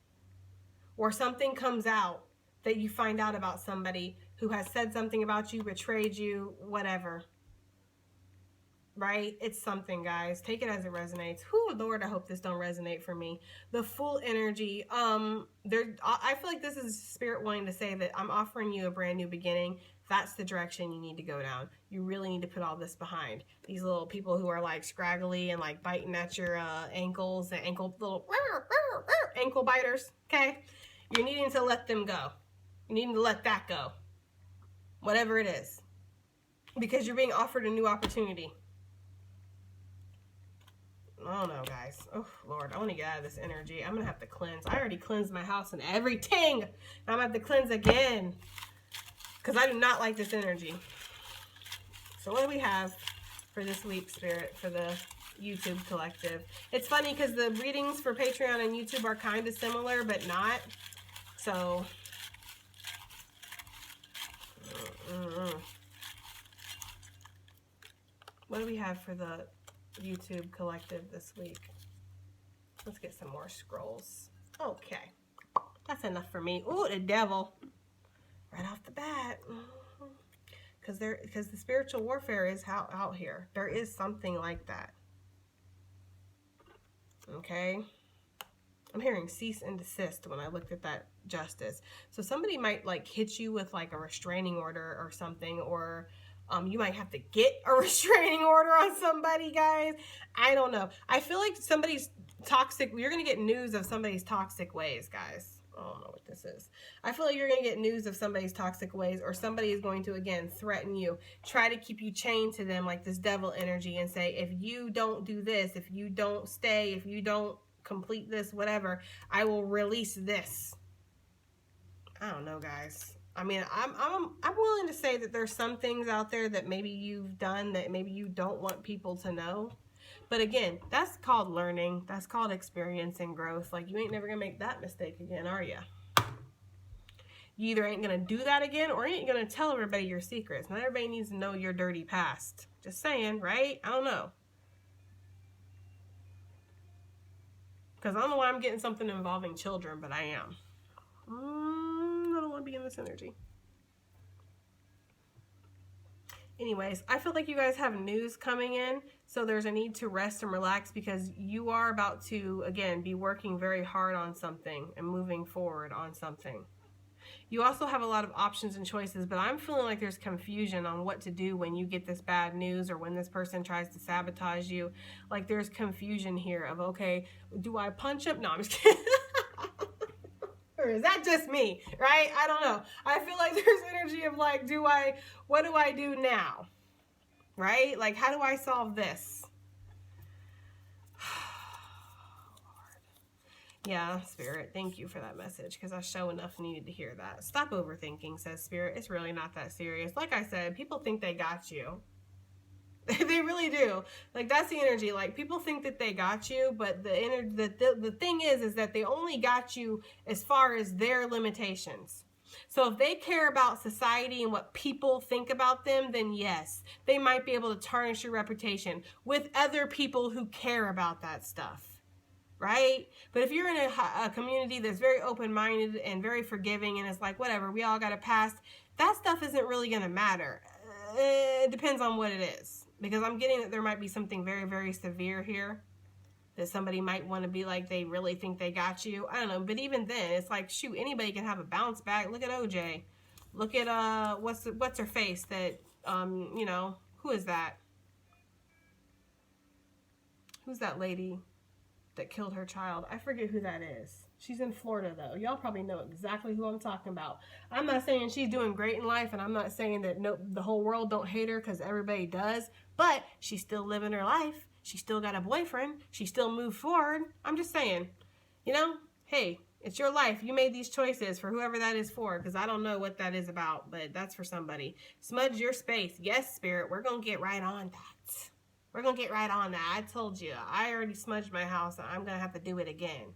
Or something comes out that you find out about somebody who has said something about you, betrayed you, whatever. Right? It's something, guys. Take it as it resonates. Whew, Lord, I hope this don't resonate for me. The full energy. I feel like this is Spirit wanting to say that I'm offering you a brand new beginning. That's the direction you need to go down. You really need to put all this behind. These little people who are like scraggly and like biting at your ankles and little ankle biters. Okay? You're needing to let them go. You're needing to let that go. Whatever it is. Because you're being offered a new opportunity. I don't know, guys. Oh, Lord, I want to get out of this energy. I'm going to have to cleanse. I already cleansed my house and everything. I'm going to have to cleanse again. Because I do not like this energy. So what do we have for this week, Spirit, for the YouTube collective? It's funny because the readings for Patreon and YouTube are kind of similar, but not. So, what do we have for the YouTube collective this week? Let's get some more scrolls. Okay, that's enough for me. Ooh, the devil, right off the bat, because the spiritual warfare is out here. There is something like that. Okay, I'm hearing cease and desist when I looked at that justice. So somebody might like hit you with like a restraining order or something, or you might have to get a restraining order on somebody, guys. I don't know. I feel like somebody's toxic, you're going to get news of somebody's toxic ways, guys. I don't know what this is. I feel like you're going to get news of somebody's toxic ways, or somebody is going to, again, threaten you, try to keep you chained to them like this devil energy and say, if you don't do this, if you don't stay, if you don't complete this, whatever, I will release this. I don't know, guys. I mean, I'm willing to say that there's some things out there that maybe you've done that maybe you don't want people to know. But again, that's called learning. That's called experience and growth. Like, you ain't never gonna make that mistake again, are you? You either ain't gonna do that again, or you ain't gonna tell everybody your secrets. Not everybody needs to know your dirty past. Just saying, right? I don't know. Because I don't know why I'm getting something involving children, but I am. I don't want to be in this energy. Anyways, I feel like you guys have news coming in, so there's a need to rest and relax because you are about to, again, be working very hard on something and moving forward on something. You also have a lot of options and choices, but I'm feeling like there's confusion on what to do when you get this bad news or when this person tries to sabotage you. Like, there's confusion here of, okay, do I punch him? No, I'm just kidding. Or is that just me, right? I don't know. I feel like there's energy of like, what do I do now? Right? Like, how do I solve this? Yeah, Spirit, thank you for that message because I sure enough needed to hear that. Stop overthinking, says Spirit. It's really not that serious. Like I said, people think they got you. They really do. Like, that's the energy. Like, people think that they got you, but the thing is that they only got you as far as their limitations. So if they care about society and what people think about them, then yes, they might be able to tarnish your reputation with other people who care about that stuff, right? But if you're in a community that's very open-minded and very forgiving and it's like, whatever, we all got a past, that stuff isn't really going to matter. It depends on what it is. Because I'm getting that there might be something very, very severe here. That somebody might want to be like, they really think they got you. I don't know. But even then, it's like, shoot, anybody can have a bounce back. Look at OJ. Look at, what's her face that, you know, who is that? Who's that lady that killed her child? I forget who that is. She's in Florida, though. Y'all probably know exactly who I'm talking about. I'm not saying she's doing great in life, and I'm not saying that the whole world don't hate her, because everybody does, but she's still living her life. She still got a boyfriend. She still moved forward. I'm just saying, you know, hey, it's your life. You made these choices for whoever that is for, because I don't know what that is about, but that's for somebody. Smudge your space. Yes, Spirit, we're going to get right on that. We're going to get right on that. I told you. I already smudged my house, and I'm going to have to do it again.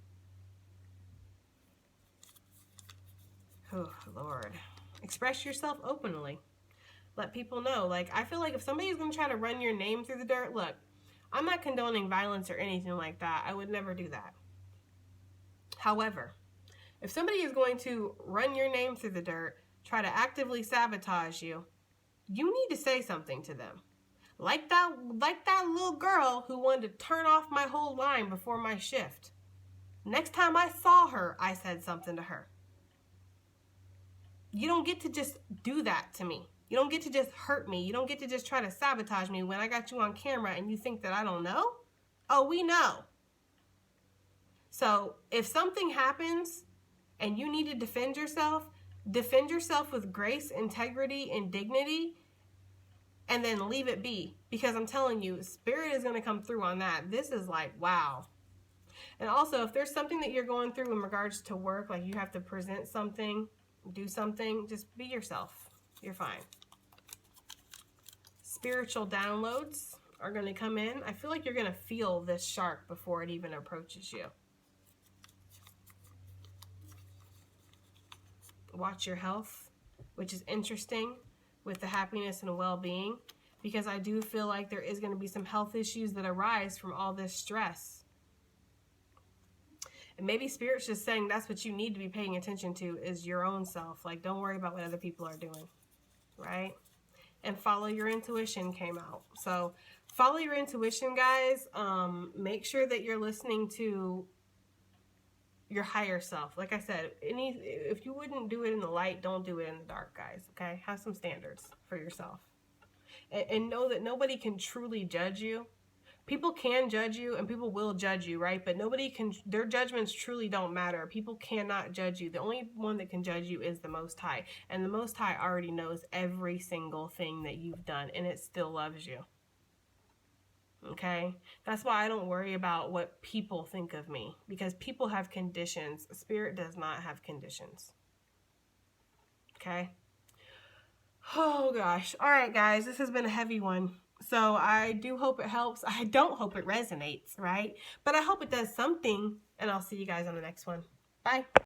Oh, Lord. Express yourself openly. Let people know. Like, I feel like if somebody's going to try to run your name through the dirt, look, I'm not condoning violence or anything like that. I would never do that. However, if somebody is going to run your name through the dirt, try to actively sabotage you, you need to say something to them. Like that little girl who wanted to turn off my whole line before my shift. Next time I saw her, I said something to her. You don't get to just do that to me. You don't get to just hurt me. You don't get to just try to sabotage me when I got you on camera and you think that I don't know? Oh, we know. So if something happens and you need to defend yourself with grace, integrity, and dignity, and then leave it be. Because I'm telling you, Spirit is going to come through on that. This is like, wow. And also, if there's something that you're going through in regards to work, like you have to present something, do something, just be yourself. You're fine. Spiritual downloads are going to come in. I feel like you're going to feel this shark before it even approaches you. Watch your health, which is interesting with the happiness and well-being, because I do feel like there is going to be some health issues that arise from all this stress. And maybe Spirit's just saying that's what you need to be paying attention to is your own self. Like, don't worry about what other people are doing, right? And follow your intuition came out. So follow your intuition, guys. Make sure that you're listening to your higher self. Like I said, if you wouldn't do it in the light, don't do it in the dark, guys. Okay? Have some standards for yourself. And know that nobody can truly judge you. People can judge you and people will judge you, right? But nobody can, their judgments truly don't matter. People cannot judge you. The only one that can judge you is the Most High. And the Most High already knows every single thing that you've done, and it still loves you. Okay? That's why I don't worry about what people think of me, because people have conditions. Spirit does not have conditions. Okay? Oh gosh. All right, guys, this has been a heavy one. So I do hope it helps. I don't hope it resonates, right? But I hope it does something, and I'll see you guys on the next one. Bye.